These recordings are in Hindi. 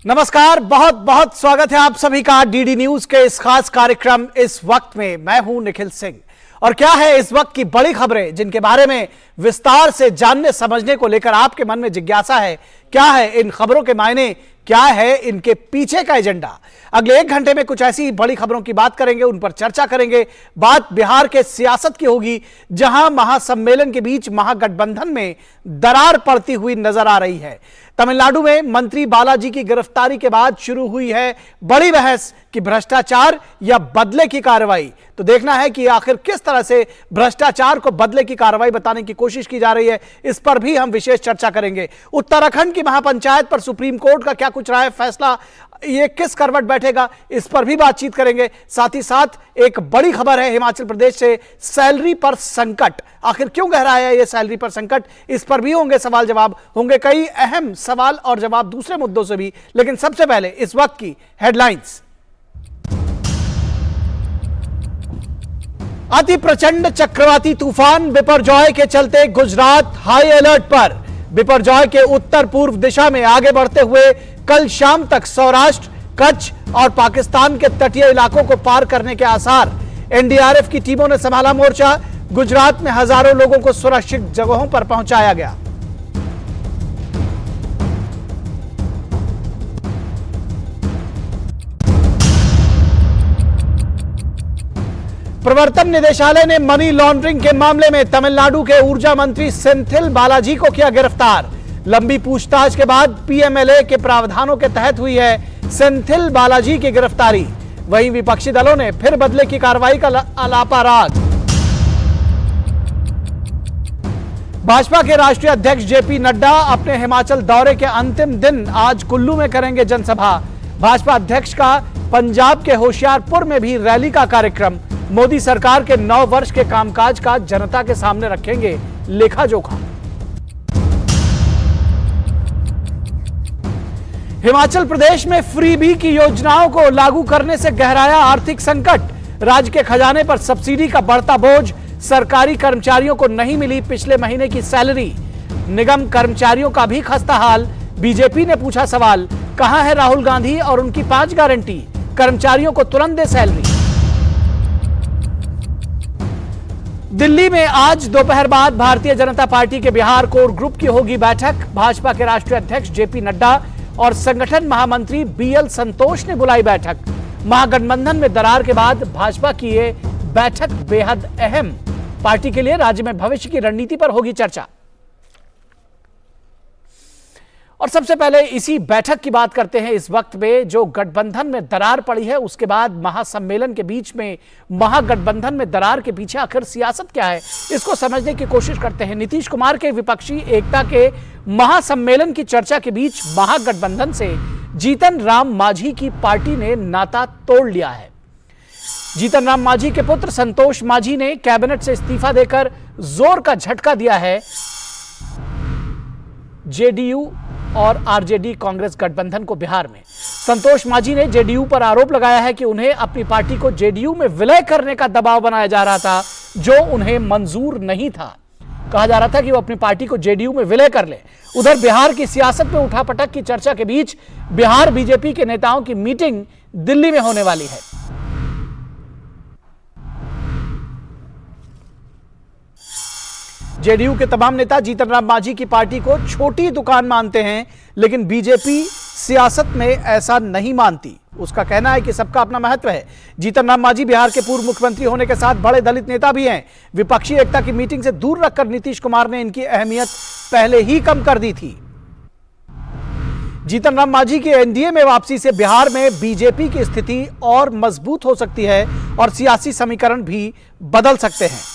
नमस्कार, बहुत बहुत स्वागत है आप सभी का डीडी न्यूज के इस खास कार्यक्रम इस वक्त में। मैं हूं निखिल सिंह और क्या है इस वक्त की बड़ी खबरें जिनके बारे में विस्तार से जानने समझने को लेकर आपके मन में जिज्ञासा है। क्या है इन खबरों के मायने, क्या है इनके पीछे का एजेंडा। अगले 1 घंटे में कुछ ऐसी बड़ी खबरों की बात करेंगे, उन पर चर्चा करेंगे। बात बिहार के सियासत की होगी जहां महासम्मेलन के बीच महागठबंधन में दरार पड़ती हुई नजर आ रही है। तमिलनाडु में मंत्री बालाजी की गिरफ्तारी के बाद शुरू हुई है बड़ी बहस कि भ्रष्टाचार या बदले की कार्रवाई। तो देखना है कि आखिर किस तरह से भ्रष्टाचार को बदले की कार्रवाई बताने की कोशिश की जा रही है, इस पर भी हम विशेष चर्चा करेंगे। उत्तराखंड की महापंचायत पर सुप्रीम कोर्ट का क्या कुछ रहा है फैसला, ये किस करवट बैठेगा, इस पर भी बातचीत करेंगे। साथ ही साथ एक बड़ी खबर है हिमाचल प्रदेश से, सैलरी पर संकट। आखिर क्यों गहरा है ये सैलरी पर संकट, इस पर भी होंगे सवाल जवाब, होंगे कई अहम सवाल और जवाब दूसरे मुद्दों से भी। लेकिन सबसे पहले इस वक्त की हेडलाइंस। अति प्रचंड चक्रवाती तूफान बिपरजॉय के चलते गुजरात हाई अलर्ट पर। बिपरजॉय के उत्तर पूर्व दिशा में आगे बढ़ते हुए कल शाम तक सौराष्ट्र, कच्छ और पाकिस्तान के तटीय इलाकों को पार करने के आसार। एनडीआरएफ की टीमों ने संभाला मोर्चा। गुजरात में हजारों लोगों को सुरक्षित जगहों पर पहुंचाया गया। प्रवर्तन निदेशालय ने मनी लॉन्ड्रिंग के मामले में तमिलनाडु के ऊर्जा मंत्री सेंथिल बालाजी को किया गिरफ्तार। लंबी पूछताछ के बाद पीएमएलए के प्रावधानों के तहत हुई है सेंथिल बालाजी की गिरफ्तारी। वहीं विपक्षी दलों ने फिर बदले की कार्रवाई का अलापा राग। भाजपा के राष्ट्रीय अध्यक्ष जेपी नड्डा अपने हिमाचल दौरे के अंतिम दिन आज कुल्लू में करेंगे जनसभा। भाजपा अध्यक्ष का पंजाब के होशियारपुर में भी रैली का कार्यक्रम। मोदी सरकार के 9 वर्ष के कामकाज का जनता के सामने रखेंगे लेखा जोखा। हिमाचल प्रदेश में फ्रीबी की योजनाओं को लागू करने से गहराया आर्थिक संकट। राज्य के खजाने पर सब्सिडी का बढ़ता बोझ। सरकारी कर्मचारियों को नहीं मिली पिछले महीने की सैलरी। निगम कर्मचारियों का भी खस्ता हाल। बीजेपी ने पूछा सवाल, कहां है राहुल गांधी और उनकी 5 गारंटी, कर्मचारियों को तुरंत दे सैलरी। दिल्ली में आज दोपहर बाद भारतीय जनता पार्टी के बिहार कोर ग्रुप की होगी बैठक। भाजपा के राष्ट्रीय अध्यक्ष जेपी नड्डा और संगठन महामंत्री बीएल संतोष ने बुलाई बैठक। महागठबंधन में दरार के बाद भाजपा की ये बैठक बेहद अहम। पार्टी के लिए राज्य में भविष्य की रणनीति पर होगी चर्चा। और सबसे पहले इसी बैठक की बात करते हैं। इस वक्त में जो गठबंधन में दरार पड़ी है, उसके बाद महासम्मेलन के बीच में महागठबंधन में दरार के पीछे आखिर सियासत क्या है, इसको समझने की कोशिश करते हैं। नीतीश कुमार के विपक्षी एकता के महासम्मेलन की चर्चा के बीच महागठबंधन से जीतन राम मांझी की पार्टी ने नाता तोड़ लिया है। जीतन राम मांझी के पुत्र संतोष मांझी ने कैबिनेट से इस्तीफा देकर जोर का झटका दिया है जेडीयू और आरजेडी कांग्रेस गठबंधन को बिहार में। संतोष मांझी ने जेडीयू पर आरोप लगाया है कि उन्हें अपनी पार्टी को जेडीयू में विलय करने का दबाव बनाया जा रहा था, जो उन्हें मंजूर नहीं था। कहा जा रहा था कि वो अपनी पार्टी को जेडीयू में विलय कर ले। उधर बिहार की सियासत में उठापटक की चर्चा के बीच बिहार बीजेपी के नेताओं की मीटिंग दिल्ली में होने वाली है। जेडीयू के तमाम नेता जीतन राम मांझी की पार्टी को छोटी दुकान मानते हैं, लेकिन बीजेपी सियासत में ऐसा नहीं मानती। उसका कहना है कि सबका अपना महत्व है। जीतन राम मांझी बिहार के पूर्व मुख्यमंत्री होने के साथ बड़े दलित नेता भी हैं। विपक्षी एकता की मीटिंग से दूर रखकर नीतीश कुमार ने इनकी अहमियत पहले ही कम कर दी थी। जीतन राम मांझी की एनडीए में वापसी से बिहार में बीजेपी की स्थिति और मजबूत हो सकती है और सियासी समीकरण भी बदल सकते हैं।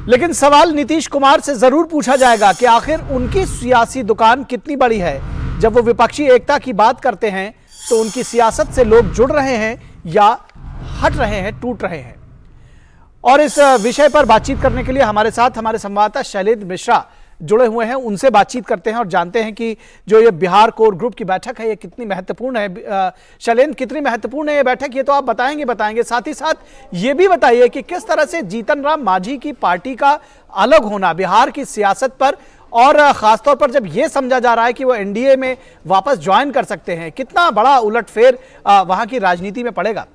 लेकिन सवाल नीतीश कुमार से जरूर पूछा जाएगा कि आखिर उनकी सियासी दुकान कितनी बड़ी है। जब वो विपक्षी एकता की बात करते हैं तो उनकी सियासत से लोग जुड़ रहे हैं या हट रहे हैं, टूट रहे हैं। और इस विषय पर बातचीत करने के लिए हमारे साथ हमारे संवाददाता शैलेंद्र मिश्रा जुड़े हुए हैं। उनसे बातचीत करते हैं और जानते हैं कि जो ये बिहार कोर ग्रुप की बैठक है ये कितनी महत्वपूर्ण है। शैलेंद्र, कितनी महत्वपूर्ण है ये बैठक, ये तो आप बताएंगे। साथ ही साथ ये भी बताइए कि किस तरह से जीतन राम मांझी की पार्टी का अलग होना बिहार की सियासत पर और खासतौर पर जब ये समझा जा रहा है कि वो एनडीए में वापस ज्वाइन कर सकते हैं, कितना बड़ा उलटफेर वहां की राजनीति में पड़ेगा?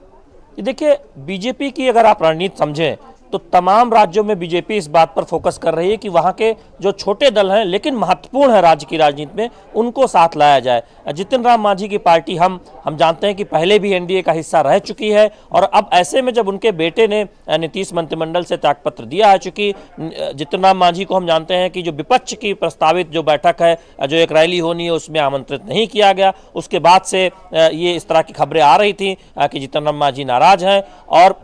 देखिए, बीजेपी की अगर आप रणनीति समझें तो तमाम राज्यों में बीजेपी इस बात पर फोकस कर रही है कि वहां के जो छोटे दल हैं लेकिन महत्वपूर्ण है राज्य की राजनीति में, उनको साथ लाया जाए। जितिन राम मांझी की पार्टी हम जानते हैं कि पहले भी एनडीए का हिस्सा रह चुकी है, और अब ऐसे में जब उनके बेटे ने नीतीश मंत्रिमंडल से त्यागपत्र दिया है, चूंकि जितिन राम मांझी को हम जानते हैं कि जो विपक्ष की प्रस्तावित जो बैठक है, जो एक रैली होनी है, उसमें आमंत्रित नहीं किया गया। उसके बाद से ये इस तरह की खबरें आ रही थी कि जितिन राम मांझी नाराज हैं, और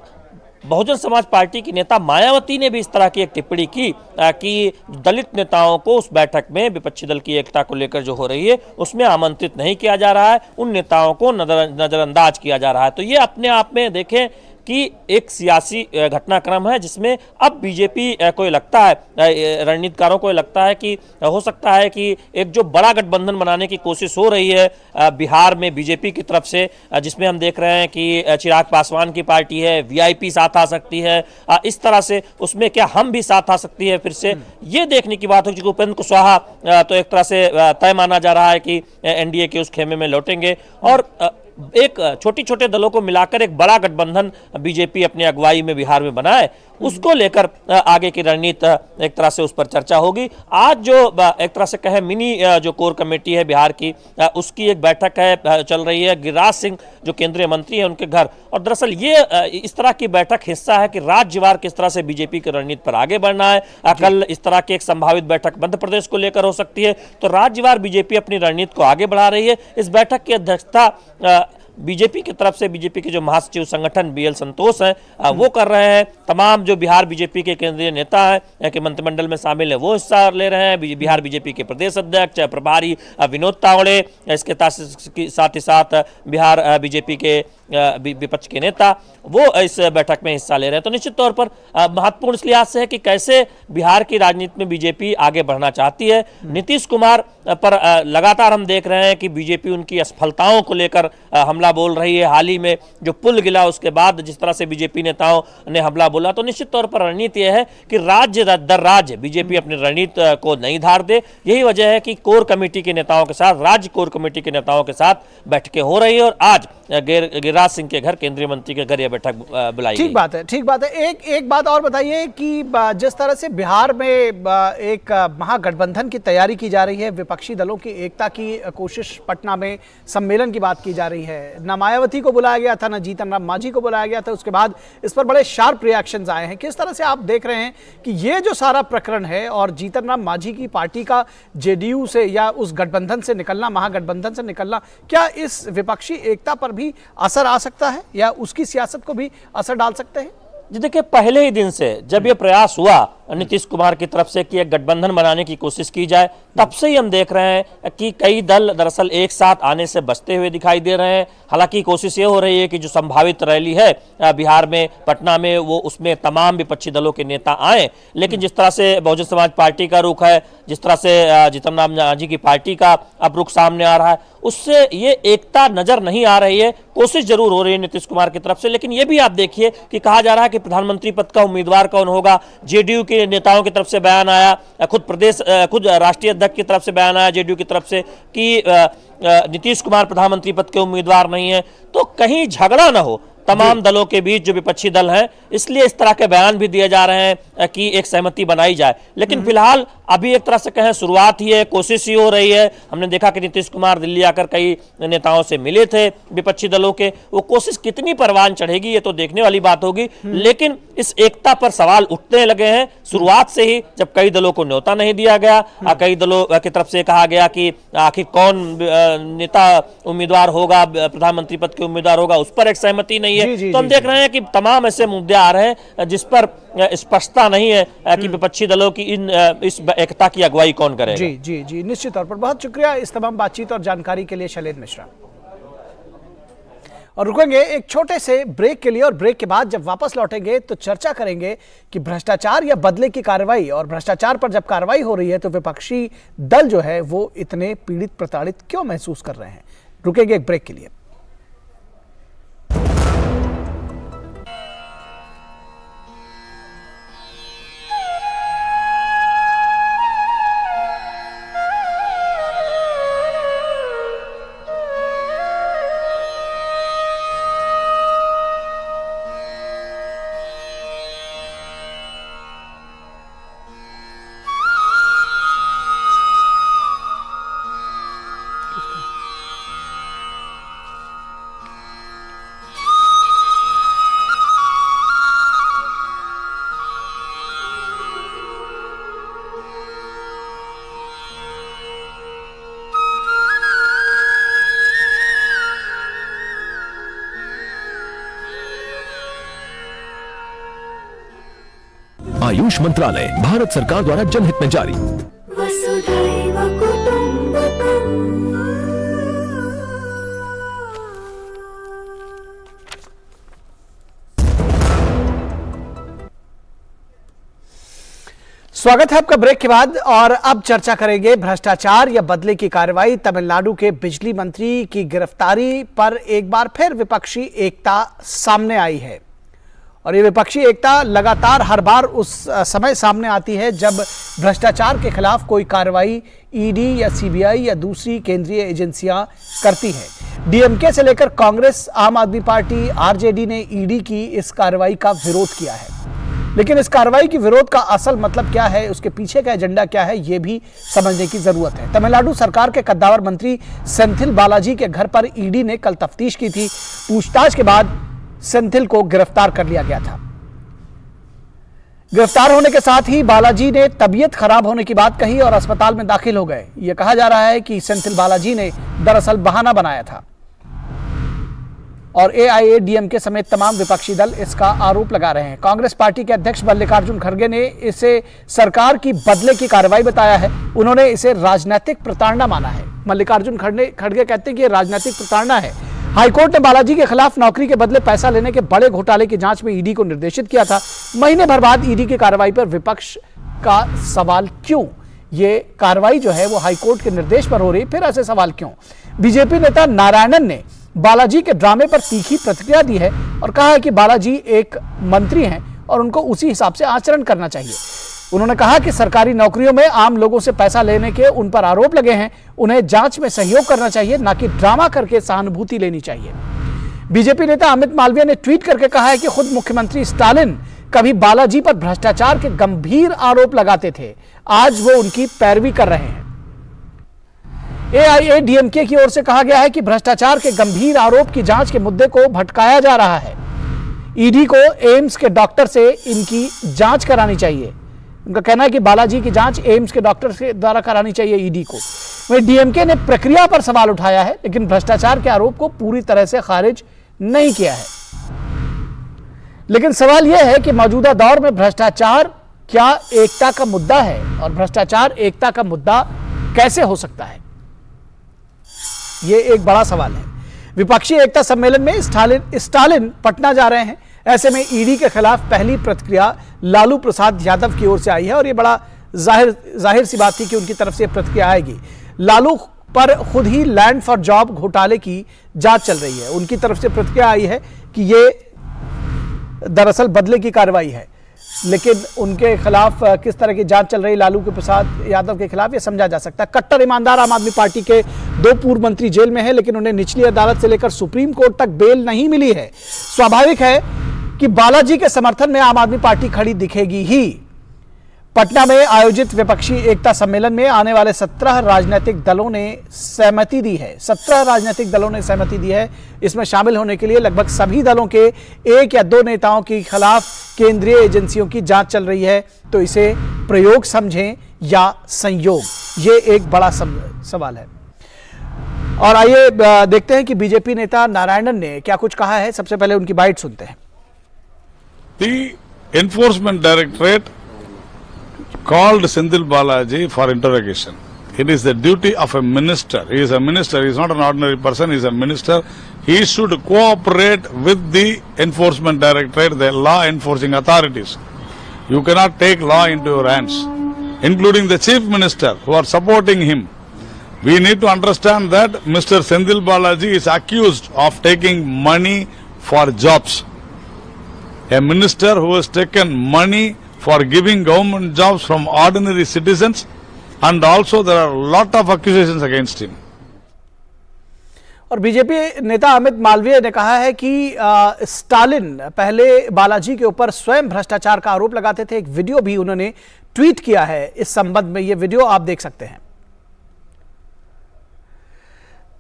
बहुजन समाज पार्टी की नेता मायावती ने भी इस तरह की एक टिप्पणी की कि दलित नेताओं को उस बैठक में विपक्षी दल की एकता को लेकर जो हो रही है उसमें आमंत्रित नहीं किया जा रहा है, उन नेताओं को नजरअंदाज किया जा रहा है। तो ये अपने आप में देखें कि एक सियासी घटनाक्रम है जिसमें अब बीजेपी को लगता है, रणनीतिकारों को लगता है कि हो सकता है कि एक जो बड़ा गठबंधन बनाने की कोशिश हो रही है बिहार में बीजेपी की तरफ से, जिसमें हम देख रहे हैं कि चिराग पासवान की पार्टी है, वीआईपी साथ आ सकती है, इस तरह से उसमें क्या हम भी साथ आ सकती है फिर से, ये देखने की बात हो। क्योंकि उपेंद्र कुशवाहा तो एक तरह से तय माना जा रहा है कि एनडीए के उस खेमे में लौटेंगे, और एक छोटे छोटे दलों को मिलाकर एक बड़ा गठबंधन बीजेपी अपनी अगुवाई में बिहार में बनाए, उसको लेकर आगे की रणनीति एक तरह से उस पर चर्चा होगी। आज जो एक तरह से कहे मिनी जो कोर कमेटी है बिहार की, उसकी एक बैठक है चल रही है गिरिराज सिंह जो केंद्रीय मंत्री है उनके घर, और दरअसल ये इस तरह की बैठक हिस्सा है कि राज्यवार किस तरह से बीजेपी की रणनीति पर आगे बढ़ना है। कल इस तरह की एक संभावित बैठक मध्य प्रदेश को लेकर हो सकती है, तो राज्यवार बीजेपी अपनी रणनीति को आगे बढ़ा रही है। इस बैठक की अध्यक्षता बीजेपी की तरफ से बीजेपी के जो महासचिव संगठन बीएल संतोष हैं वो कर रहे हैं। तमाम जो बिहार बीजेपी के केंद्रीय नेता हैं कि मंत्रिमंडल में शामिल है वो हिस्सा ले रहे हैं। बिहार बीजेपी के प्रदेश अध्यक्ष प्रभारी विनोद तावड़े, इसके साथ ही साथ बिहार बीजेपी के विपक्ष के नेता वो इस बैठक में हिस्सा ले रहे हैं। तो निश्चित तौर पर महत्वपूर्ण इस लिहाज से है कि कैसे बिहार की राजनीति में बीजेपी आगे बढ़ना चाहती है। नीतीश कुमार पर लगातार हम देख रहे हैं कि बीजेपी उनकी असफलताओं को लेकर हमला बोल रही है। हाल ही में जो पुल गिला उसके बाद जिस तरह से बीजेपी नेताओं ने हमला बोला, तो निश्चित तौर पर रणनीति यह है कि राज्य दर राज्य बीजेपी अपनी रणनीति को नहीं धार दे। यही वजह है कि कोर कमेटी के नेताओं के साथ, राज्य कोर कमेटी के नेताओं के साथ बैठकें हो रही है, और आज गिरिराज सिंह के घर, केंद्रीय मंत्री के घर यह बैठक बुलाई गई। ठीक बात है, ठीक बात है। एक बात और बताइए कि जिस तरह से बिहार में एक महागठबंधन की तैयारी की जा रही है, विपक्षी दलों की एकता की कोशिश, पटना में सम्मेलन की बात की जा रही है, न मायावती को बुलाया गया था, न जीतन राम मांझी को बुलाया गया था, उसके बाद इस पर बड़े शार्प रिएक्शंस आए हैं। किस तरह से आप देख रहे हैं कि ये जो सारा प्रकरण है और जीतन राम मांझी की पार्टी का जेडीयू से या उस गठबंधन से निकलना, महागठबंधन से निकलना, क्या इस विपक्षी एकता पर भी असर आ सकता है या उसकी सियासत को भी असर डाल सकते हैं? जी देखिए, पहले ही दिन से जब ये प्रयास हुआ नीतीश कुमार की तरफ से कि एक गठबंधन बनाने की कोशिश की जाए, तब से ही हम देख रहे हैं कि कई दल दरअसल एक साथ आने से बचते हुए दिखाई दे रहे हैं। हालांकि कोशिश ये हो रही है कि जो संभावित रैली है बिहार में, पटना में, वो उसमें तमाम विपक्षी दलों के नेता आए, लेकिन जिस तरह से बहुजन समाज पार्टी का रुख है, जिस तरह से जीतन राम मांझी की पार्टी का अब रुख सामने आ रहा है, उससे ये एकता नजर नहीं आ रही है। कोशिश जरूर हो रही है नीतीश कुमार की तरफ से, लेकिन ये भी आप देखिए कि कहा जा रहा है कि प्रधानमंत्री पद का उम्मीदवार कौन होगा। जेडीयू के नेताओं की तरफ से बयान आया, खुद राष्ट्रीय अध्यक्ष की तरफ से बयान आया जेडीयू की तरफ से कि नीतीश कुमार प्रधानमंत्री पद के उम्मीदवार नहीं है। तो कहीं झगड़ा ना हो तमाम दलों के बीच जो विपक्षी दल हैं, इसलिए इस तरह के बयान भी दिए जा रहे हैं कि एक सहमति बनाई जाए। लेकिन फिलहाल अभी एक तरह से कहें शुरुआत ही है, कोशिश ही हो रही है। हमने देखा कि नीतीश कुमार दिल्ली आकर कई नेताओं से मिले थे विपक्षी दलों के, वो कोशिश कितनी परवान चढ़ेगी ये तो देखने वाली बात होगी। लेकिन इस एकता पर सवाल उठने लगे हैं शुरुआत से ही, जब कई दलों को न्योता नहीं दिया गया, कई दलों की तरफ से कहा गया कि आखिर कौन नेता उम्मीदवार होगा, प्रधानमंत्री पद के उम्मीदवार होगा, उस पर एक सहमति नहीं है। तो हम देख रहे हैं कि तमाम ऐसे मुद्दे आ रहे हैं जिस पर स्पष्टता नहीं है कि विपक्षी दलों की इस एकता की अगुवाई कौन करेगा। जी जी जी, निश्चित तौर पर बहुत शुक्रिया इस तमाम बातचीत और जानकारी के लिए शैलेंद्र मिश्रा। और रुकेंगे एक छोटे से ब्रेक के लिए, और ब्रेक के बाद जब वापस लौटेंगे तो चर्चा करेंगे कि भ्रष्टाचार या बदले की कार्रवाई, और भ्रष्टाचार पर जब कार्रवाई हो रही है तो विपक्षी दल जो है वो इतने पीड़ित प्रताड़ित क्यों महसूस कर रहे हैं। रुकेंगे एक ब्रेक के लिए। आयुष मंत्रालय, भारत सरकार द्वारा जनहित में जारी। वसुधैव कुटुम्बकम्। स्वागत है आपका ब्रेक के बाद। और अब चर्चा करेंगे भ्रष्टाचार या बदले की कार्रवाई। तमिलनाडु के बिजली मंत्री की गिरफ्तारी पर एक बार फिर विपक्षी एकता सामने आई है और ये विपक्षी एकता लगातार हर बार उस समय सामने आती है जब भ्रष्टाचार के खिलाफ कोई कार्रवाई ईडी या सीबीआई या दूसरी केंद्रीय एजेंसियां करती हैं। डीएमके से लेकर कांग्रेस, आम आदमी पार्टी, आरजेडी ने ईडी की इस कार्रवाई का विरोध किया है। लेकिन इस कार्रवाई की विरोध का असल मतलब क्या है, उसके पीछे का एजेंडा क्या है, यह भी समझने की जरूरत है। तमिलनाडु सरकार के कद्दावर मंत्री सेंथिल बालाजी के घर पर ईडी ने कल तफ्तीश की थी। पूछताछ के बाद सेंथिल को गिरफ्तार कर लिया गया था। गिरफ्तार होने के साथ ही बालाजी ने तबीयत खराब होने की बात कही और अस्पताल में दाखिल हो गए। यह कहा जा रहा है कि सेंथिल बालाजी ने दरअसल बहाना बनाया था और एआईएडीएमके समेत तमाम विपक्षी दल इसका आरोप लगा रहे हैं। कांग्रेस पार्टी के अध्यक्ष मल्लिकार्जुन खड़गे ने इसे सरकार की बदले की कार्रवाई बताया है। उन्होंने इसे राजनीतिक प्रताड़ना माना है। मल्लिकार्जुन खड़गे कहते हैं कि यह राजनीतिक प्रताड़ना है। हाईकोर्ट ने बालाजी के खिलाफ नौकरी के बदले पैसा लेने के बड़े घोटाले की जांच में ईडी को निर्देशित किया था। महीने भर बाद ईडी की कार्रवाई पर विपक्ष का सवाल क्यों? ये कार्रवाई जो है वो हाईकोर्ट के निर्देश पर हो रही, फिर ऐसे सवाल क्यों? बीजेपी नेता नारायणन ने बालाजी के ड्रामे पर तीखी प्रतिक्रिया दी है और कहा है कि बालाजी एक मंत्री हैं और उनको उसी हिसाब से आचरण करना चाहिए। उन्होंने कहा कि सरकारी नौकरियों में आम लोगों से पैसा लेने के उन पर आरोप लगे हैं, उन्हें जांच में सहयोग करना चाहिए, ना कि ड्रामा करके सहानुभूति लेनी चाहिए। बीजेपी नेता अमित मालवीय ने ट्वीट करके कहा है कि खुद मुख्यमंत्री स्टालिन कभी बालाजी पर भ्रष्टाचार के गंभीर आरोप लगाते थे, आज वो उनकी पैरवी कर रहे हैं। एआईएडीएमके की ओर से कहा गया है कि भ्रष्टाचार के गंभीर आरोप की जांच के मुद्दे को भटकाया जा रहा है। ईडी को एम्स के डॉक्टर से इनकी जांच करानी चाहिए। उनका कहना है कि बालाजी की जांच एम्स के डॉक्टर के द्वारा करानी चाहिए ईडी को। वहीं डीएमके ने प्रक्रिया पर सवाल उठाया है, लेकिन भ्रष्टाचार के आरोप को पूरी तरह से खारिज नहीं किया है। लेकिन सवाल यह है कि मौजूदा दौर में भ्रष्टाचार क्या एकता का मुद्दा है और भ्रष्टाचार एकता का मुद्दा कैसे हो सकता है, यह एक बड़ा सवाल है। विपक्षी एकता सम्मेलन में स्टालिन पटना जा रहे हैं। ऐसे में ईडी के खिलाफ पहली प्रतिक्रिया लालू प्रसाद यादव की ओर से आई है और यह बड़ा जाहिर सी बात थी कि उनकी तरफ से प्रतिक्रिया आएगी। लालू पर खुद ही लैंड फॉर जॉब घोटाले की जांच चल रही है। उनकी तरफ से प्रतिक्रिया आई है कि यह दरअसल बदले की कार्रवाई है, लेकिन उनके खिलाफ किस तरह की जांच चल रही लालू प्रसाद यादव के खिलाफ, यह समझा जा सकता है। कट्टर ईमानदार आम आदमी पार्टी के 2 पूर्व मंत्री जेल में हैं, लेकिन उन्हें निचली अदालत से लेकर सुप्रीम कोर्ट तक बेल नहीं मिली है। स्वाभाविक है कि बालाजी के समर्थन में आम आदमी पार्टी खड़ी दिखेगी ही। पटना में आयोजित विपक्षी एकता सम्मेलन में आने वाले 17 राजनीतिक दलों ने सहमति दी है। 17 राजनीतिक दलों ने सहमति दी है। इसमें शामिल होने के लिए लगभग सभी दलों के 1 या 2 नेताओं के खिलाफ केंद्रीय एजेंसियों की जांच चल रही है। तो इसे प्रयोग समझें या संयोग, ये एक बड़ा सवाल है। और आइए देखते हैं कि बीजेपी नेता नारायणन ने क्या कुछ कहा है। सबसे पहले उनकी बाइट सुनते हैं। The Enforcement Directorate called Senthil Balaji for interrogation. It is the duty of a minister. He is a minister. He is not an ordinary person. He is a minister. He should cooperate with the Enforcement Directorate, the law enforcing authorities. You cannot take law into your hands, including the Chief Minister who are supporting him. We need to understand that Mr. Senthil Balaji is accused of taking money for jobs. A minister who has taken money for giving government jobs from ordinary citizens, and also there are a lot of accusations against him. और बीजेपी नेता अमित मालवीय ने कहा है कि स्टालिन पहले बालाजी के ऊपर स्वयं भ्रष्टाचार का आरोप लगाते थे। एक वीडियो भी उन्होंने ट्वीट किया है इस संबंध में। यह वीडियो आप देख सकते हैं।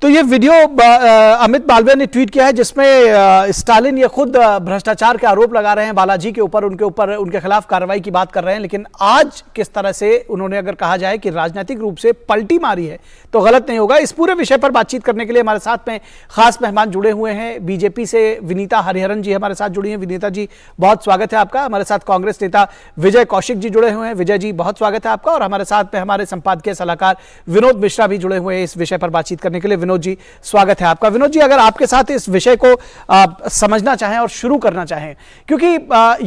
तो ये वीडियो अमित मालवीय ने ट्वीट किया है जिसमें स्टालिन ये खुद भ्रष्टाचार के आरोप लगा रहे हैं बालाजी के ऊपर, उनके खिलाफ कार्रवाई की बात कर रहे हैं। लेकिन आज किस तरह से उन्होंने अगर कहा जाए कि राजनीतिक रूप से पलटी मारी है तो गलत नहीं होगा। इस पूरे विषय पर बातचीत करने के लिए हमारे साथ में खास मेहमान जुड़े हुए हैं। बीजेपी से विनीता हरिहरन जी हमारे साथ जुड़ी हैं। विनीता जी बहुत स्वागत है आपका। हमारे साथ कांग्रेस नेता विजय कौशिक जी जुड़े हुए हैं। विजय जी बहुत स्वागत है आपका। और हमारे साथ में हमारे संपादकीय सलाहकार विनोद मिश्रा भी जुड़े हुए हैं इस विषय पर बातचीत करने के लिए। विनोद जी स्वागत है आपका। विनोद जी, अगर आपके साथ इस विषय को समझना चाहें और शुरू करना चाहें, क्योंकि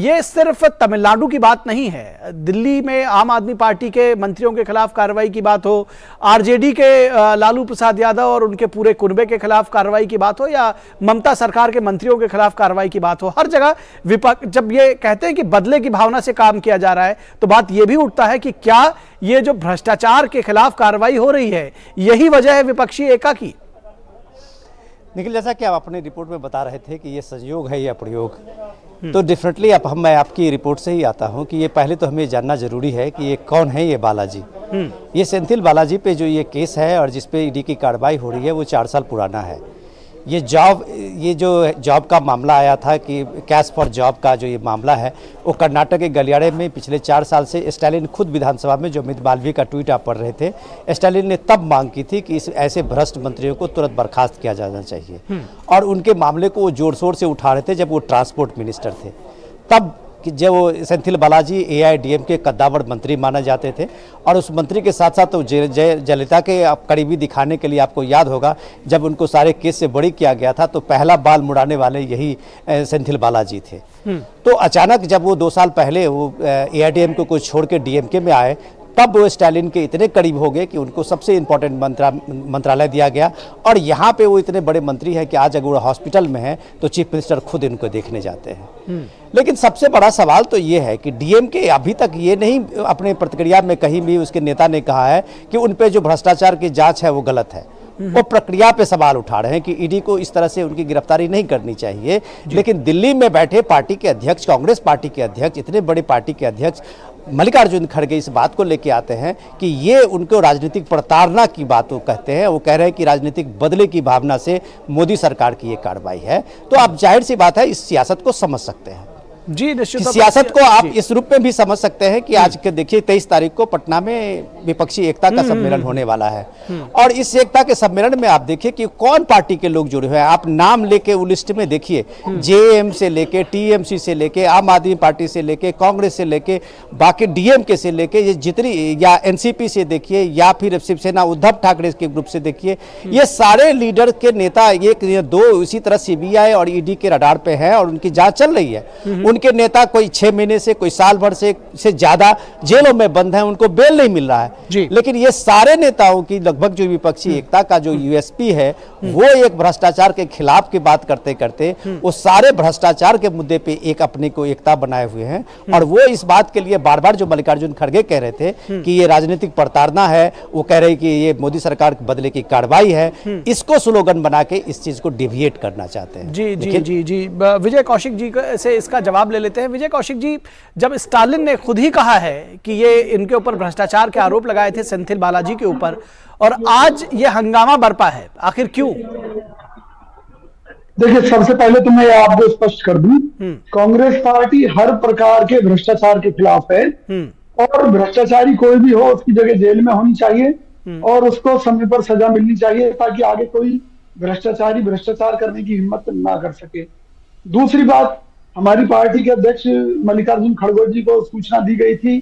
ये सिर्फ तमिलनाडु की बात नहीं है, दिल्ली में आम आदमी पार्टी के मंत्रियों के खिलाफ कार्रवाई की बात हो, आरजेडी के लालू प्रसाद यादव और उनके पूरे कुनबे के खिलाफ कार्रवाई की बात हो, या ममता सरकार के मंत्रियों के खिलाफ कार्रवाई की बात हो, हर जगह विपक्ष जब ये कहते हैं कि बदले की भावना से काम किया जा रहा है तो बात यह भी उठता है कि क्या ये जो भ्रष्टाचार के खिलाफ कार्रवाई हो रही है यही वजह है विपक्षी एकाकी? निखिल, जैसा कि आप अपनी रिपोर्ट में बता रहे थे कि ये संयोग है या प्रयोग, तो डेफिनेटली मैं आपकी रिपोर्ट से ही आता हूं कि ये पहले तो हमें जानना जरूरी है कि ये कौन है ये बालाजी। ये सेंथिल बालाजी पे जो ये केस है और जिस पे ईडी की कार्रवाई हो रही है वो 4 साल पुराना है। ये जो जॉब का मामला आया था कि कैश फॉर जॉब का जो ये मामला है वो कर्नाटक के गलियारे में पिछले 4 साल से स्टालिन खुद विधानसभा में, जो अमित मालवीय का ट्वीट आप पढ़ रहे थे, स्टालिन ने तब मांग की थी कि इस ऐसे भ्रष्ट मंत्रियों को तुरंत बर्खास्त किया जाना चाहिए। और उनके मामले को वो जोर शोर से उठा रहे थे जब वो ट्रांसपोर्ट मिनिस्टर थे। तब कि जब वो सेंथिल बालाजी एआईडीएम के कद्दावर मंत्री माने जाते थे और उस मंत्री के साथ साथ तो जयललिता के आप करीबी दिखाने के लिए आपको याद होगा जब उनको सारे केस से बरी किया गया था तो पहला बाल मुड़ाने वाले यही सेंथिल बालाजी थे। तो अचानक जब वो 2 साल पहले वो एआईडीएम को छोड़ के डीएमके में आए तब वो स्टालिन के इतने करीब हो गए कि उनको सबसे इम्पोर्टेंट मंत्रालय दिया गया। और यहाँ पे वो इतने बड़े मंत्री हैं कि आज अगर वो हॉस्पिटल में है तो चीफ मिनिस्टर खुद इनको देखने जाते हैं। लेकिन सबसे बड़ा सवाल तो ये है कि डीएमके अभी तक ये नहीं अपने प्रतिक्रिया में कहीं भी उसके नेता ने कहा है कि उन पे जो भ्रष्टाचार की जांच है वो गलत है। वो प्रक्रिया पे सवाल उठा रहे हैं कि ईडी को इस तरह से उनकी गिरफ्तारी नहीं करनी चाहिए। लेकिन दिल्ली में बैठे पार्टी के अध्यक्ष, कांग्रेस पार्टी के अध्यक्ष, इतने बड़े पार्टी के अध्यक्ष मल्लिकार्जुन खड़गे इस बात को लेके आते हैं कि ये उनको राजनीतिक प्रताड़ना की बात वो कहते हैं। वो कह रहे हैं कि राजनीतिक बदले की भावना से मोदी सरकार की ये कार्रवाई है। तो आप जाहिर सी बात है इस सियासत को समझ सकते हैं जी, निश्चित सियासत को आप इस रूप में भी समझ सकते हैं कि आज के देखिए 23 तारीख को पटना में विपक्षी एकता का सम्मेलन होने वाला है। और इस एकता के सम्मेलन में आप देखिए कि कौन पार्टी के लोग जुड़े हुए हैं। आप नाम लेके वो लिस्ट में देखिए, जेएम से लेके, टीएमसी से लेके, आम आदमी पार्टी से लेके, कांग्रेस से लेके, बाकी डीएमके से लेके, ये जितनी, या एनसीपी से देखिए, या फिर शिवसेना उद्धव ठाकरे के ग्रुप से देखिए, ये सारे लीडर के नेता एक दो इसी तरह सीबीआई और ईडी के रडार पे हैं और उनकी जांच चल रही है। उनके नेता कोई 6 महीने से, कोई साल भर से ज्यादा जेलों में बंद हैं, उनको बेल नहीं मिल रहा है। लेकिन ये सारे नेताओं की लगभग जो विपक्षी एकता का जो यूएसपी है वो एक भ्रष्टाचार के खिलाफ की बात करते करते वो सारे भ्रष्टाचार के मुद्दे पे एक अपने को एकता बनाए हुए हैं। और वो इस बात के लिए बार बार जो मल्लिकार्जुन खड़गे कह रहे थे कि ये राजनीतिक प्रताड़ना है, वो कह रहे कि ये मोदी सरकार के बदले की कार्रवाई है, इसको स्लोगन बना के इस चीज को डिविएट करना चाहते हैं। जी जी जी जी, विजय कौशिक जी से इसका जवाब ले लेते हैं। विजय कौशिक जी, जब स्टालिन ने खुद ही कहा है कि ये इनके ऊपर भ्रष्टाचार के आरोप लगाए थे सेंथिल बालाजी के ऊपर, और आज ये हंगामा बरपा है, आखिर क्यों? देखिए, सबसे पहले तो मैं आपको स्पष्ट कर दूं, कांग्रेस पार्टी हर प्रकार के भ्रष्टाचार के खिलाफ है और भ्रष्टाचारी कोई भी हो उसकी जगह जेल में होनी चाहिए और उसको समय पर सजा मिलनी चाहिए ताकि आगे कोई भ्रष्टाचारी भ्रष्टाचार करने की हिम्मत ना कर सके। दूसरी बात, हमारी पार्टी के अध्यक्ष मल्लिकार्जुन खड़गे जी को सूचना दी गई थी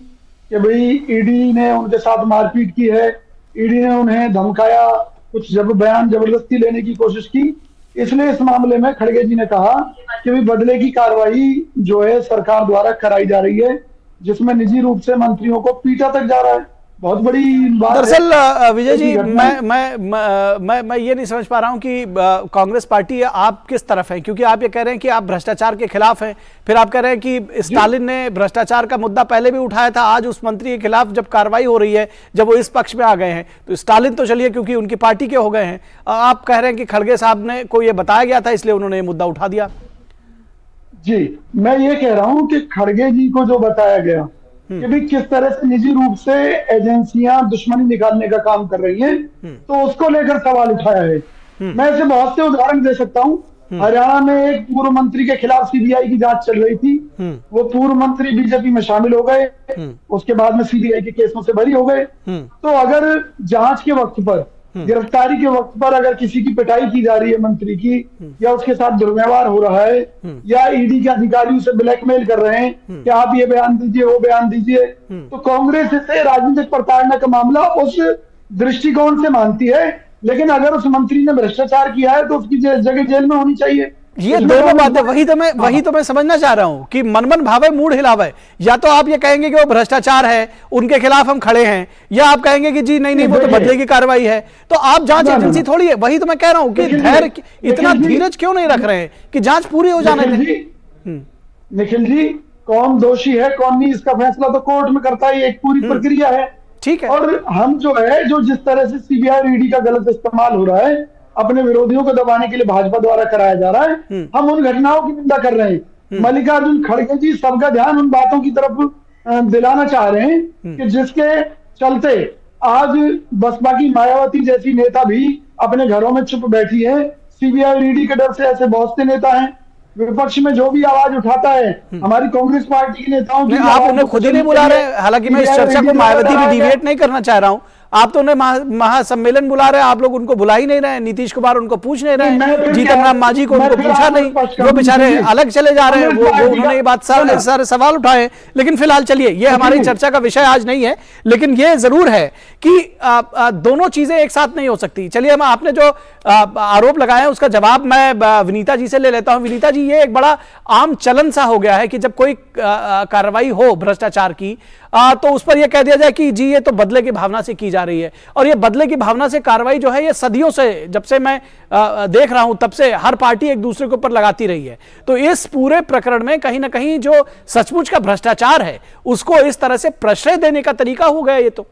कि भाई ईडी ने उनके साथ मारपीट की है, ईडी ने उन्हें धमकाया, कुछ बयान जबरदस्ती लेने की कोशिश की। इसलिए इस मामले में खड़गे जी ने कहा कि भाई बदले की कार्रवाई जो है सरकार द्वारा कराई जा रही है, जिसमें निजी रूप से मंत्रियों को पीटा तक जा रहा है। बहुत बड़ी बात। दरअसल विजय जी, मैं ये नहीं समझ पा रहा हूं कि कांग्रेस पार्टी आप किस तरफ है, क्योंकि आप ये कह रहे हैं कि आप भ्रष्टाचार के खिलाफ हैं, फिर आप कह रहे हैं कि स्टालिन ने भ्रष्टाचार का मुद्दा पहले भी उठाया था, आज उस मंत्री के खिलाफ जब कार्रवाई हो रही है, जब वो इस पक्ष में आ गए हैं, तो स्टालिन तो चलिए क्योंकि उनकी पार्टी के हो गए हैं, आप कह रहे हैं कि खड़गे साहब ने को ये बताया गया था इसलिए उन्होंने ये मुद्दा उठा दिया। जी, मैं ये कह रहा हूं कि खड़गे जी को जो बताया गया कि भी किस तरह से निजी रूप से एजेंसियां दुश्मनी निकालने का काम कर रही हैं, तो उसको लेकर सवाल उठाया है। मैं ऐसे बहुत से उदाहरण दे सकता हूँ। हरियाणा में एक पूर्व मंत्री के खिलाफ सीबीआई की जांच चल रही थी, वो पूर्व मंत्री बीजेपी में शामिल हो गए, उसके बाद में सीबीआई के केसों से बरी हो गए। तो अगर जांच के वक्त पर, गिरफ्तारी के वक्त पर अगर किसी की पिटाई की जा रही है मंत्री की, या उसके साथ दुर्व्यवहार हो रहा है, या ईडी के अधिकारी उसे ब्लैकमेल कर रहे हैं कि आप ये बयान दीजिए, वो बयान दीजिए, तो कांग्रेस इसे राजनीतिक प्रताड़ना का मामला उस दृष्टिकोण से मानती है। लेकिन अगर उस मंत्री ने भ्रष्टाचार किया है तो उसकी जगह जेल में होनी चाहिए। ये दोनों बातें, वही तो मैं समझना चाह रहा हूं कि मन भावे मूड हिलावे। या तो आप ये कहेंगे कि वो भ्रष्टाचार है, उनके खिलाफ हम खड़े हैं, या आप कहेंगे कि जी नहीं वो तो बदले की कार्रवाई है। तो आप जांच एजेंसी थोड़ी है। वही तो मैं कह रहा हूं कि धैर्य, इतना धीरज क्यों नहीं रख रहे हैं कि जांच पूरी हो जाने दें। निखिल जी, कौन दोषी है कौन नहीं, इसका फैसला तो कोर्ट में करता है, एक पूरी प्रक्रिया है। ठीक है। और हम जो है, जो जिस तरह से सीबीआई और ईडी का गलत इस्तेमाल हो रहा है, अपने विरोधियों को दबाने के लिए भाजपा द्वारा कराया जा रहा है, हम उन घटनाओं की निंदा कर रहे हैं। मल्लिकार्जुन खड़गे जी सबका ध्यान उन बातों की तरफ दिलाना चाह रहे हैं कि जिसके चलते आज बसपा की मायावती जैसी नेता भी अपने घरों में चुप बैठी है। सीबीआई और ईडी के डर से ऐसे बहुत से नेता हैं। विपक्ष में जो भी आवाज उठाता है, हमारी कांग्रेस पार्टी के नेताओं की, आप उन्हें खुद ही नहीं बुला रहे। हालांकि मैं इस चर्चा को मायावती भी डिविएट नहीं करना चाह रहा हूं, आप तो उन्हें महासम्मेलन बुला रहे हैं, आप लोग उनको बुला ही नहीं रहे। नीतीश कुमार उनको पूछ नहीं रहे, जीतन राम मांझी को उनको पूछा नहीं, वो बेचारे अलग चले जा रहे हैं। वो उन्होंने ये बात सारे सवाल उठाए। लेकिन फिलहाल चलिए, ये हमारी चर्चा का विषय आज नहीं है। लेकिन ये जरूर है कि दोनों चीजें एक साथ नहीं हो सकती। चलिए, हम आपने जो आरोप लगाए हैं उसका जवाब मैं विनीता जी से ले लेता हूं। विनीता जी, ये एक बड़ा आम चलन सा हो गया है कि जब कोई कार्रवाई हो भ्रष्टाचार की, तो उस पर यह कह दिया जाए कि जी ये तो बदले की भावना से की जा रही है। और ये बदले की भावना से कार्रवाई जो है, ये सदियों से, जब से मैं देख रहा हूं तब से हर पार्टी एक दूसरे के ऊपर लगाती रही है। तो इस पूरे प्रकरण में कहीं ना कहीं जो सचमुच का भ्रष्टाचार है उसको इस तरह से प्रश्रय देने का तरीका हो गया ये तो।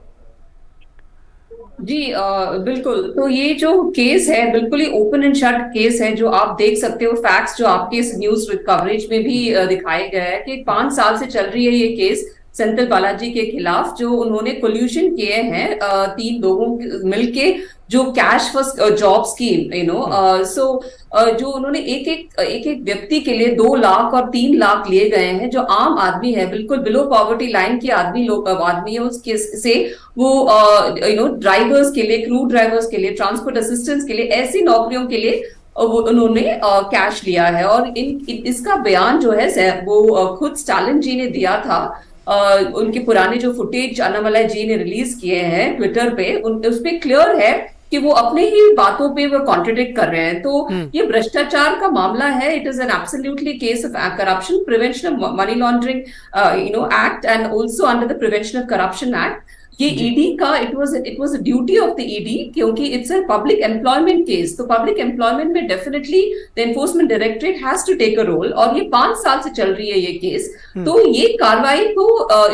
जी बिल्कुल। तो ये जो केस है बिल्कुल ही ओपन एंड शट केस है, जो आप देख सकते हो। फैक्ट्स जो आपके इस न्यूज कवरेज में भी दिखाए गए हैं कि 5 साल से चल रही है ये केस सेंथिल बालाजी के खिलाफ, जो उन्होंने कोल्यूशन किए हैं 3 लोगों मिलके, जो कैश फॉर जॉब स्कीम जो उन्होंने एक एक व्यक्ति के लिए 2 लाख और 3 लाख लिए गए हैं। जो आम आदमी है, बिल्कुल बिलो पॉवर्टी लाइन के आदमी है, उसके से वो ड्राइवर्स के लिए, क्रू ड्राइवर्स के लिए, ट्रांसपोर्ट असिस्टेंट्स के लिए, ऐसी नौकरियों के लिए वो उन्होंने कैश लिया है। और इसका बयान जो है वो खुद स्टालिन जी ने दिया था। उनके पुराने जो फुटेज अन्नामलाई जी ने रिलीज किए हैं ट्विटर पे, उसमें क्लियर है कि वो अपने ही बातों पे वो कॉन्ट्रडिक्ट कर रहे हैं। तो ये भ्रष्टाचार का मामला है। It is an absolutely case of corruption, prevention of money laundering act and also under the prevention of corruption act. ये ईडी का it was a duty of the ED, क्योंकि it's a public employment case. तो पब्लिक एम्प्लॉयमेंट में definitely the enforcement directorate has to take a role. और ये 5 साल से चल रही है ये केस। तो ये कार्रवाई तो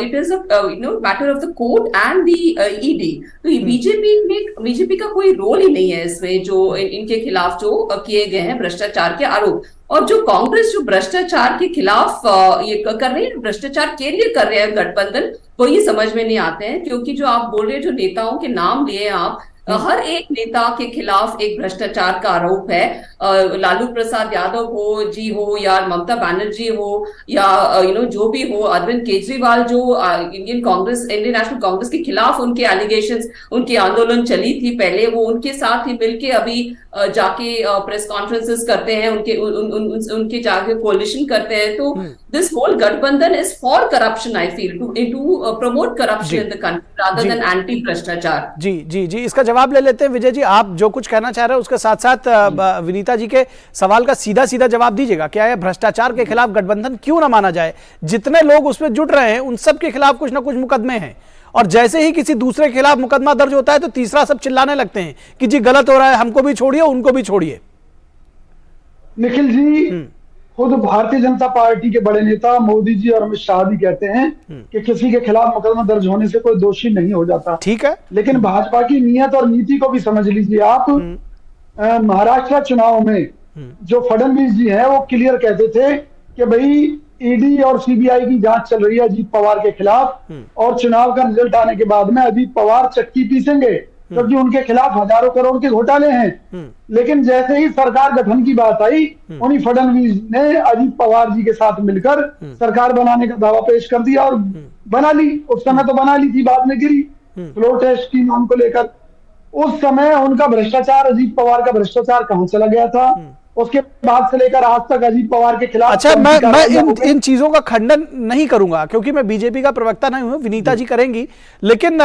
it is matter of the court and the ED. तो ये बीजेपी का कोई रोल ही नहीं है इसमें, जो इनके खिलाफ जो किए गए हैं भ्रष्टाचार के आरोप। और जो कांग्रेस जो भ्रष्टाचार के खिलाफ ये कर रही है, भ्रष्टाचार के लिए कर रहे हैं गठबंधन, वो ये समझ में नहीं आते हैं। क्योंकि जो आप बोल रहे हैं, जो नेताओं के नाम लिए आप, हर एक नेता के खिलाफ एक भ्रष्टाचार का आरोप है। लालू प्रसाद यादव हो या ममता बनर्जी हो या जो भी हो, अरविंद केजरीवाल जो इंडियन नेशनल कांग्रेस के खिलाफ उनके एलिगेशंस, उनके आंदोलन चली थी पहले, वो उनके साथ ही मिलके अभी जाके प्रेस कॉन्फ्रेंसेस करते हैं, उनके जाके कोलिशन करते हैं। तो दिस होल गठबंधन is for corruption, I feel, to promote corruption in the country rather than anti भ्रष्टाचार। जी, इसका जवाब ले लेते हैं। विजय जी, आप जो कुछ कहना चाह रहे हैं उसके साथ साथ विनीता जी के सवाल का सीधा जवाब दीजिएगा। क्या है भ्रष्टाचार के खिलाफ गठबंधन क्यों ना माना जाए? जितने लोग उसमें जुट रहे हैं उन सब के खिलाफ कुछ ना कुछ मुकदमे हैं, और जैसे ही किसी दूसरे के खिलाफ मुकदमा दर्ज होता है तो तीसरा सब चिल्लाने लगते हैं कि जी गलत हो रहा है, हमको भी छोड़िए, उनको भी छोड़िए। निखिल जी, खुद भारतीय जनता पार्टी के बड़े नेता मोदी जी और अमित शाह भी कहते हैं कि किसी के खिलाफ मुकदमा दर्ज होने से कोई दोषी नहीं हो जाता। ठीक है, लेकिन भाजपा की नीयत और नीति को भी समझ लीजिए आप। महाराष्ट्र चुनाव में जो फडणवीस जी हैं वो क्लियर कहते थे कि भाई ईडी और सीबीआई की जांच चल रही है अजीत पवार के खिलाफ, और चुनाव का रिजल्ट आने के बाद में अजीत पवार चक्की पीसेंगे क्योंकि उनके खिलाफ हजारों करोड़ के घोटाले हैं। लेकिन जैसे ही सरकार गठन की बात आई, उन्हीं फडणवीस ने अजीत पवार जी के साथ मिलकर सरकार बनाने का दावा पेश कर दिया और बना ली। उस समय तो बना ली थी, बाद में गिरी फ्लोर टेस्ट की मांग को लेकर। उस समय उनका भ्रष्टाचार, अजीत पवार का भ्रष्टाचार कहां चला गया था? उसके बाद से लेकर आज तक अजीत पवार के खिलाफ। अच्छा, मैं इन चीजों का खंडन नहीं करूंगा क्योंकि मैं बीजेपी का प्रवक्ता नहीं हूं, विनीता जी करेंगी। लेकिन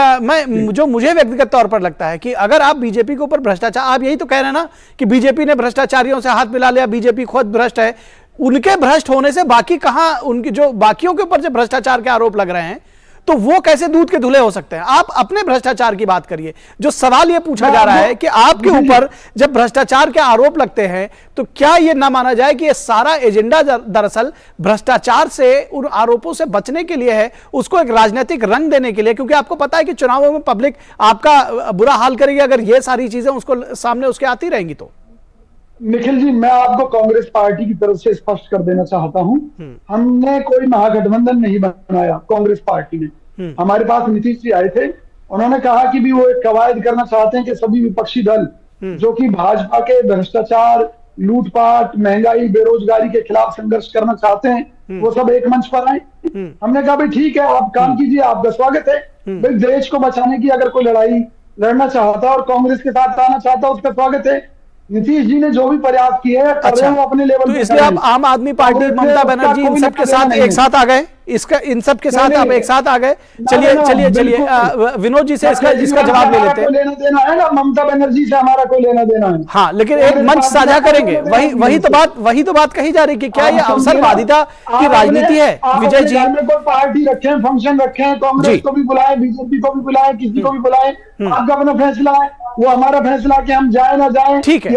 मुझे व्यक्तिगत तौर पर लगता है कि अगर आप बीजेपी के ऊपर भ्रष्टाचार, आप यही तो कह रहे हैं ना कि बीजेपी ने भ्रष्टाचारियों से हाथ मिला लिया, बीजेपी खुद भ्रष्ट है। उनके भ्रष्ट होने से बाकी कहां, उनकी जो बाकियों के ऊपर जो भ्रष्टाचार के आरोप लग रहे हैं, तो वो कैसे दूध के धुले हो सकते हैं? आप अपने भ्रष्टाचार की बात करिए। जो सवाल ये पूछा जा रहा है कि आपके ऊपर जब भ्रष्टाचार के आरोप लगते हैं तो क्या ये ना माना जाए कि ये सारा एजेंडा दरअसल भ्रष्टाचार से, उन आरोपों से बचने के लिए है, उसको एक राजनीतिक रंग देने के लिए? क्योंकि आपको पता है कि चुनावों में पब्लिक आपका बुरा हाल करेगी अगर ये सारी चीजें उसको सामने उसके आती रहेंगी तो। निखिल जी, मैं आपको कांग्रेस पार्टी की तरफ से स्पष्ट कर देना चाहता हूं, हमने कोई महागठबंधन नहीं बनाया। कांग्रेस पार्टी ने, हमारे पास नीतीश जी आए थे, उन्होंने कहा कि भी वो एक कवायद करना चाहते हैं कि सभी विपक्षी दल जो कि भाजपा के भ्रष्टाचार, लूटपाट, महंगाई, बेरोजगारी के खिलाफ संघर्ष करना चाहते हैं, वो सब एक मंच पर आए। हमने कहा भाई ठीक है, आप काम कीजिए, आपका स्वागत है। भाई देश को बचाने की अगर कोई लड़ाई लड़ना चाहता और कांग्रेस के साथ आना चाहता, उसका स्वागत है। नीतीश जी ने जो भी प्रयास किए हैं, कर रहे हैं, वो अपने लेवल तो इसलिए आप आम आदमी पार्टी, ममता बनर्जी, इन सब के साथ एक साथ आ गए, इन सब के साथ आप एक साथ आ गए। चलिए विनोद जी से इसका जवाब ले लेते हैं। लेना देना है ना, ममता बनर्जी से हमारा कोई लेना देना है? हाँ, लेकिन एक मंच साझा करेंगे, वही तो बात कही जा रही कि क्या ये अवसरवादिता की राजनीति है? विजय जी, कोई पार्टी रखे, फंक्शन रखे, कांग्रेस को भी बुलाए, बीजेपी को भी बुलाए, किसी को भी बुलाए, आपका अपना फैसला है, वो हमारा फैसला कि हम जाए ना जाए। ठीक है,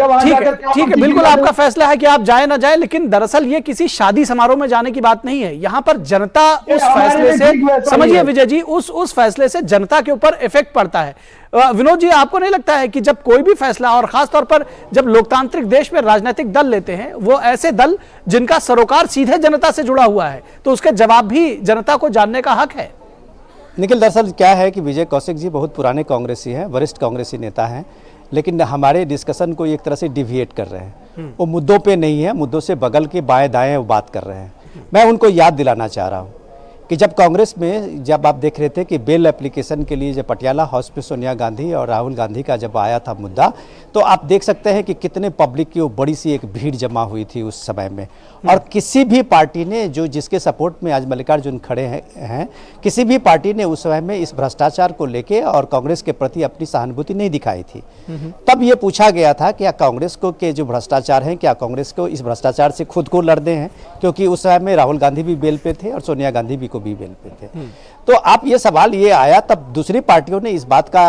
बिल्कुल आपका फैसला है कि आप जाए ना जाए, लेकिन दरअसल ये किसी शादी समारोह में जाने की बात नहीं है। यहाँ पर जनता उस फैसले से, समझिए विजय जी, उस फैसले से जनता के ऊपर इफेक्ट पड़ता है। विनोद जी, आपको नहीं लगता है कि जब कोई भी फैसला, और खासतौर पर जब लोकतांत्रिक देश में राजनीतिक दल लेते हैं, वो ऐसे दल जिनका सरोकार सीधे जनता से जुड़ा हुआ है, तो उसके जवाब भी जनता को जानने का हक है? निखिल, दरअसल क्या है कि विजय कौशिक जी बहुत पुराने कांग्रेसी हैं, वरिष्ठ कांग्रेसी नेता हैं, लेकिन हमारे डिस्कशन को एक तरह से डिविएट कर रहे हैं। वो मुद्दों पे नहीं है, मुद्दों से बगल के बाएं दाएं वो बात कर रहे हैं। मैं उनको याद दिलाना चाह रहा हूँ कि जब कांग्रेस में, जब आप देख रहे थे कि बेल एप्लीकेशन के लिए जब पटियाला हाउस पे सोनिया गांधी और राहुल गांधी का जब आया था मुद्दा, तो आप देख सकते हैं कि कितने पब्लिक की वो बड़ी सी एक भीड़ जमा हुई थी उस समय में। और किसी भी पार्टी ने, जो जिसके सपोर्ट में आज मल्लिकार्जुन खड़े हैं, किसी भी पार्टी ने उस समय में इस भ्रष्टाचार को लेके और कांग्रेस के प्रति अपनी सहानुभूति नहीं दिखाई थी। तब ये पूछा गया था कि क्या कांग्रेस को के जो भ्रष्टाचार हैं, क्या कांग्रेस को इस भ्रष्टाचार से खुद को लड़ते हैं? क्योंकि उस समय में राहुल गांधी भी बेल पे थे और सोनिया गांधी भी बेल पे थे। तो आप ये सवाल ये आया, तब दूसरी पार्टियों ने इस बात का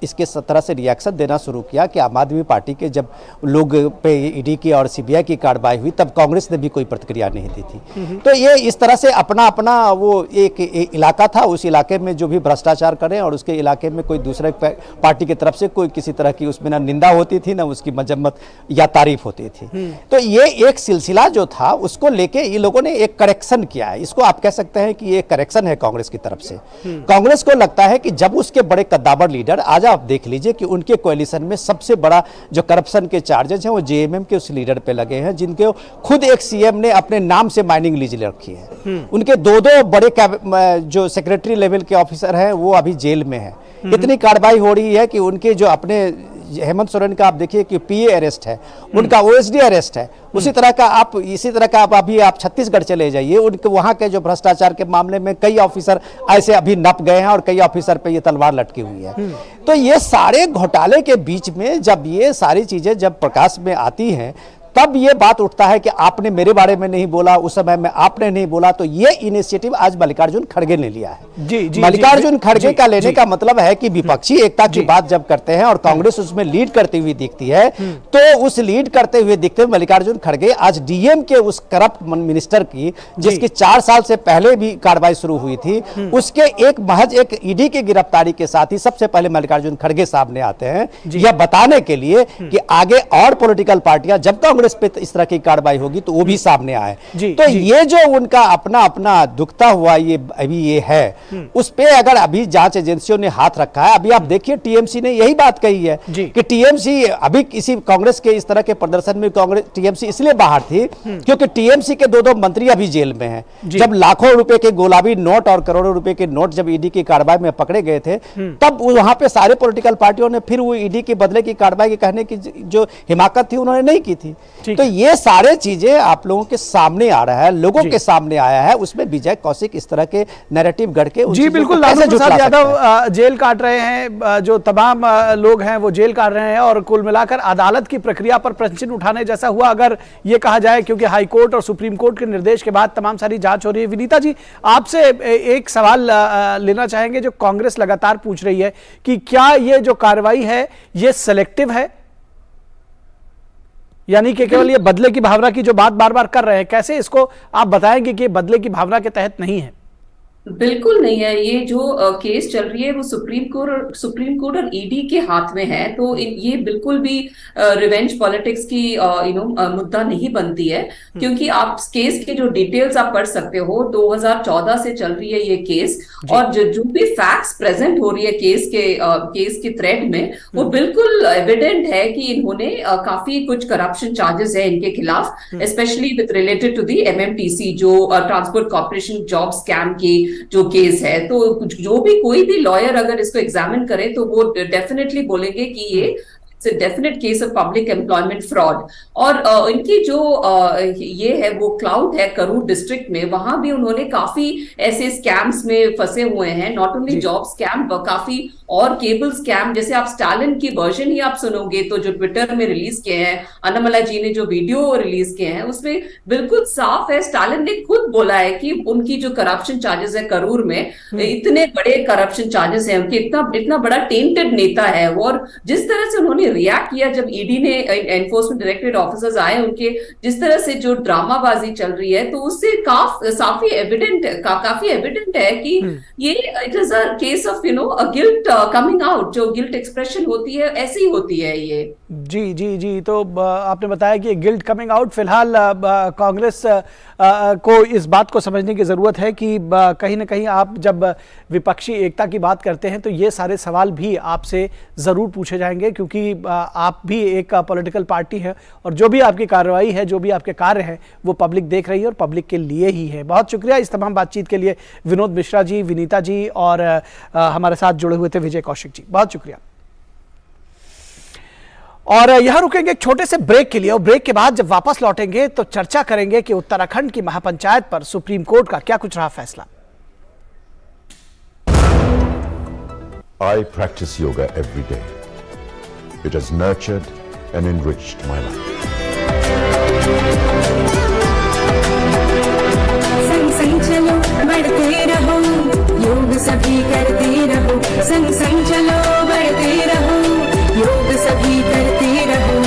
इसके तरह से रिएक्शन देना शुरू किया कि आम आदमी पार्टी के जब लोग पे ईडी की और सीबीआई की कार्रवाई हुई, तब कांग्रेस ने भी कोई प्रतिक्रिया नहीं दी थी। तो ये इस तरह से अपना अपना वो एक इलाका था, उस इलाके में जो भी भ्रष्टाचार करें और उसके इलाके में कोई दूसरे पार्टी की तरफ से कोई किसी तरह की उसमें ना निंदा होती थी, ना उसकी मजम्मत या तारीफ होती थी। तो ये एक सिलसिला जो था, उसको लेके ये लोगों ने एक करेक्शन किया है। इसको आप कह सकते हैं कि ये करेक्शन है कांग्रेस की तरफ से। कांग्रेस को लगता है कि जब उसके बड़े कद्दावर लीडर, आज आप देख लीजिए कि उनके कोalition में सबसे बड़ा जो करप्शन के चार्जेस हैं वो जेएमएम के उस लीडर पे लगे हैं, जिनके खुद एक सीएम ने अपने नाम से माइनिंग लीज रखी है। उनके दो बड़े जो सेक्रेटरी लेवल के ऑफिसर हैं वो अभी जेल में है। इतनी कार्रवाई हो रही है कि उनके जो अपने हेमंत सोरेन का आप देखिए कि पीए अरेस्ट है, उनका ओएसडी अरेस्ट है। इसी तरह का आप अभी आप छत्तीसगढ़ चले जाइए, उनके वहाँ के जो भ्रष्टाचार के मामले में कई ऑफिसर ऐसे अभी नप गए हैं और कई ऑफिसर पे ये तलवार लटकी हुई है। तो ये सारे घोटाले के बीच में जब ये सारी चीजें जब प्रकाश में आती हैं, तब ये बात उठता है कि आपने मेरे बारे में नहीं बोला, उस समय में आपने नहीं बोला। तो ये इनिशिएटिव आज मल्लिकार्जुन खड़गे ने लिया है। मल्लिकार्जुन खड़गे का लेने का मतलब है कि विपक्षी एकता की बात जब करते हैं और कांग्रेस उसमें लीड करती हुई दिखती है, तो उस लीड करते हुए दिखते हुए मल्लिकार्जुन खड़गे आज डीएम के उस करप्ट मिनिस्टर की, जिसकी 4 साल से पहले भी कार्रवाई शुरू हुई थी, उसके एक महज एक ईडी की गिरफ्तारी के साथ ही सबसे पहले मल्लिकार्जुन खड़गे सामने आते हैं, यह बताने के लिए कि आगे और पॉलिटिकल पार्टियां जब कांग्रेस पे इस तरह की कार्रवाई होगी तो वो भी सामने आए। जी, तो जी। ये जो उनका अपना अपना दुखता हुआ ये अभी ये है, उस पे अगर अभी जांच एजेंसियों ने हाथ रखा है, अभी आप देखिए टीएमसी ने यही बात कही है जी। कि टीएमसी अभी किसी कांग्रेस के इस तरह के प्रदर्शन में कांग्रेस टीएमसी इसलिए बाहर थी क्योंकि टीएमसी के दो मंत्री अभी जेल में हैं। जी। जब लाखों रुपए के गुलाबी नोट और करोड़ों रुपए के नोट जब ईडी की कार्रवाई में पकड़े गए थे, तब वहां पे सारे पॉलिटिकल पार्टियों ने फिर वो ईडी के बदले की कार्रवाई के कहने की जो हिमाकत थी उन्होंने नहीं की थी। ठीक तो ये सारे चीजें आप लोगों के सामने आ रहा है, लोगों के सामने आया है, उसमें विजय कौशिक इस तरह के नैरेटिव गढ़ के जी बिल्कुल, लालू प्रसाद यादव जेल काट रहे हैं, जो तमाम लोग हैं वो जेल काट रहे हैं, और कुल मिलाकर अदालत की प्रक्रिया पर प्रश्न चिन्ह उठाने जैसा हुआ अगर ये कहा जाए, क्योंकि हाई कोर्ट और सुप्रीम कोर्ट के निर्देश के बाद तमाम सारी जांच हो रही है। विनीता जी, आपसे एक सवाल लेना चाहेंगे जो कांग्रेस लगातार पूछ रही है कि क्या ये जो कार्रवाई है ये सेलेक्टिव है, यानी कि केवल ये बदले की भावना की जो बात बार बार कर रहे हैं, कैसे इसको आप बताएंगे कि बदले की भावना के तहत नहीं है? बिल्कुल नहीं है। ये जो केस चल रही है वो सुप्रीम कोर्ट और ईडी के हाथ में है, तो ये बिल्कुल भी रिवेंज पॉलिटिक्स की मुद्दा नहीं बनती है, क्योंकि आप केस के जो डिटेल्स आप पढ़ सकते हो, 2014 से चल रही है ये केस, और जो भी फैक्ट्स प्रेजेंट हो रही है केस के थ्रेड में, वो बिल्कुल एविडेंट है कि इन्होंने काफी कुछ करप्शन चार्जेस है इनके खिलाफ, specially with related to the MMTC, जो ट्रांसपोर्ट कॉर्पोरेशन जॉब स्कैम की जो केस है। तो जो भी कोई भी लॉयर अगर इसको एग्जामिन करे तो वो डेफिनेटली बोलेंगे कि ये definite case of public employment fraud. और इनकी जो ये है वो क्लाउड है करूर डिस्ट्रिक्ट में, वहां भी उन्होंने काफी ऐसे स्कैम्स में फंसे हुए हैं, नॉट ओनली जॉब स्कैम, काफी और केबल स्कैम। जैसे आप स्टालिन की वर्जन ही आप सुनोगे तो जो ट्विटर में रिलीज किए हैं, अन्नामला जी ने जो वीडियो रिलीज किए हैं उसमें बिल्कुल साफ है, स्टालिन ने खुद बोला है कि उनकी जो करप्शन चार्जेस है करूर में, इतने बड़े करप्शन चार्जेस हैं उनके, इतना बड़ा टेंटेड नेता है वो। और जिस तरह से उन्होंने रिएक्ट किया जब ईडी ने एनफोर्समेंट डायरेक्टरेट ऑफिसर्स आए, उनके जिस तरह से जो ड्रामाबाजी चल रही है, तो उससे काफी एविडेंट है कि ये it is a case of a guilt coming out. जो गिल्ट एक्सप्रेशन होती है ऐसी होती है ये। जी जी जी, तो आपने बताया कि गिल्ट कमिंग आउट। फिलहाल कांग्रेस को इस बात को समझने की जरूरत है कि कहीं ना कहीं आप जब विपक्षी एकता की बात करते हैं तो ये सारे सवाल भी आपसे जरूर पूछे जाएंगे, क्योंकि आप भी एक पॉलिटिकल पार्टी है और जो भी आपकी कार्रवाई है, जो भी आपके कार्य हैं, वो पब्लिक देख रही है और पब्लिक के लिए ही है। बहुत शुक्रिया इस तमाम बातचीत के लिए विनोद मिश्रा जी, विनीता जी और हमारे साथ जुड़े हुए थे विजय कौशिक जी, बहुत शुक्रिया। और यहां रुकेंगे एक छोटे से ब्रेक के लिए, और ब्रेक के बाद जब वापस लौटेंगे तो चर्चा करेंगे कि उत्तराखंड की महापंचायत पर सुप्रीम कोर्ट का क्या कुछ रहा फैसला। I practice yoga every day. It has nurtured and enriched my life. संग संग चलो बढ़ते रहो, योग सभी करते रहो, संग संग चलो बढ़ते रहो, योग सभी करते रहो।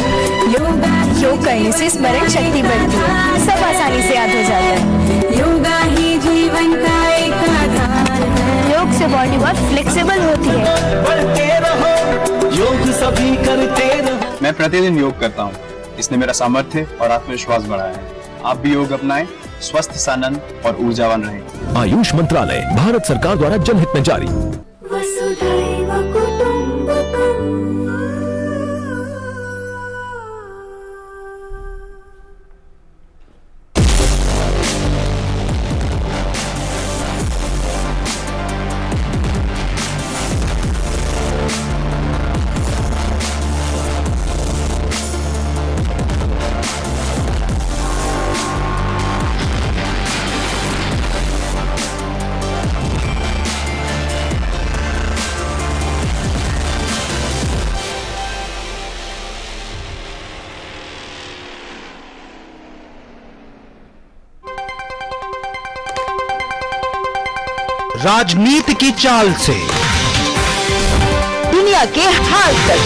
योग करने से स्मरण शक्ति बढ़ती है, सब आसानी से याद हो जाता है। योगा ही जीवन का एक आधार है। योग से बॉडी बहुत फ्लेक्सिबल होती है। बढ़ते रहो, योग सभी करते रहो। मैं प्रतिदिन योग करता हूँ, इसने मेरा सामर्थ्य और आत्मविश्वास बढ़ाया है। आप भी योग अपनाएं, स्वस्थ, सनन और ऊर्जावान रहें। आयुष मंत्रालय, भारत सरकार द्वारा जनहित में जारी। वसुधैव कुटुंबकम्। राजनीति की चाल से दुनिया के हाल तक,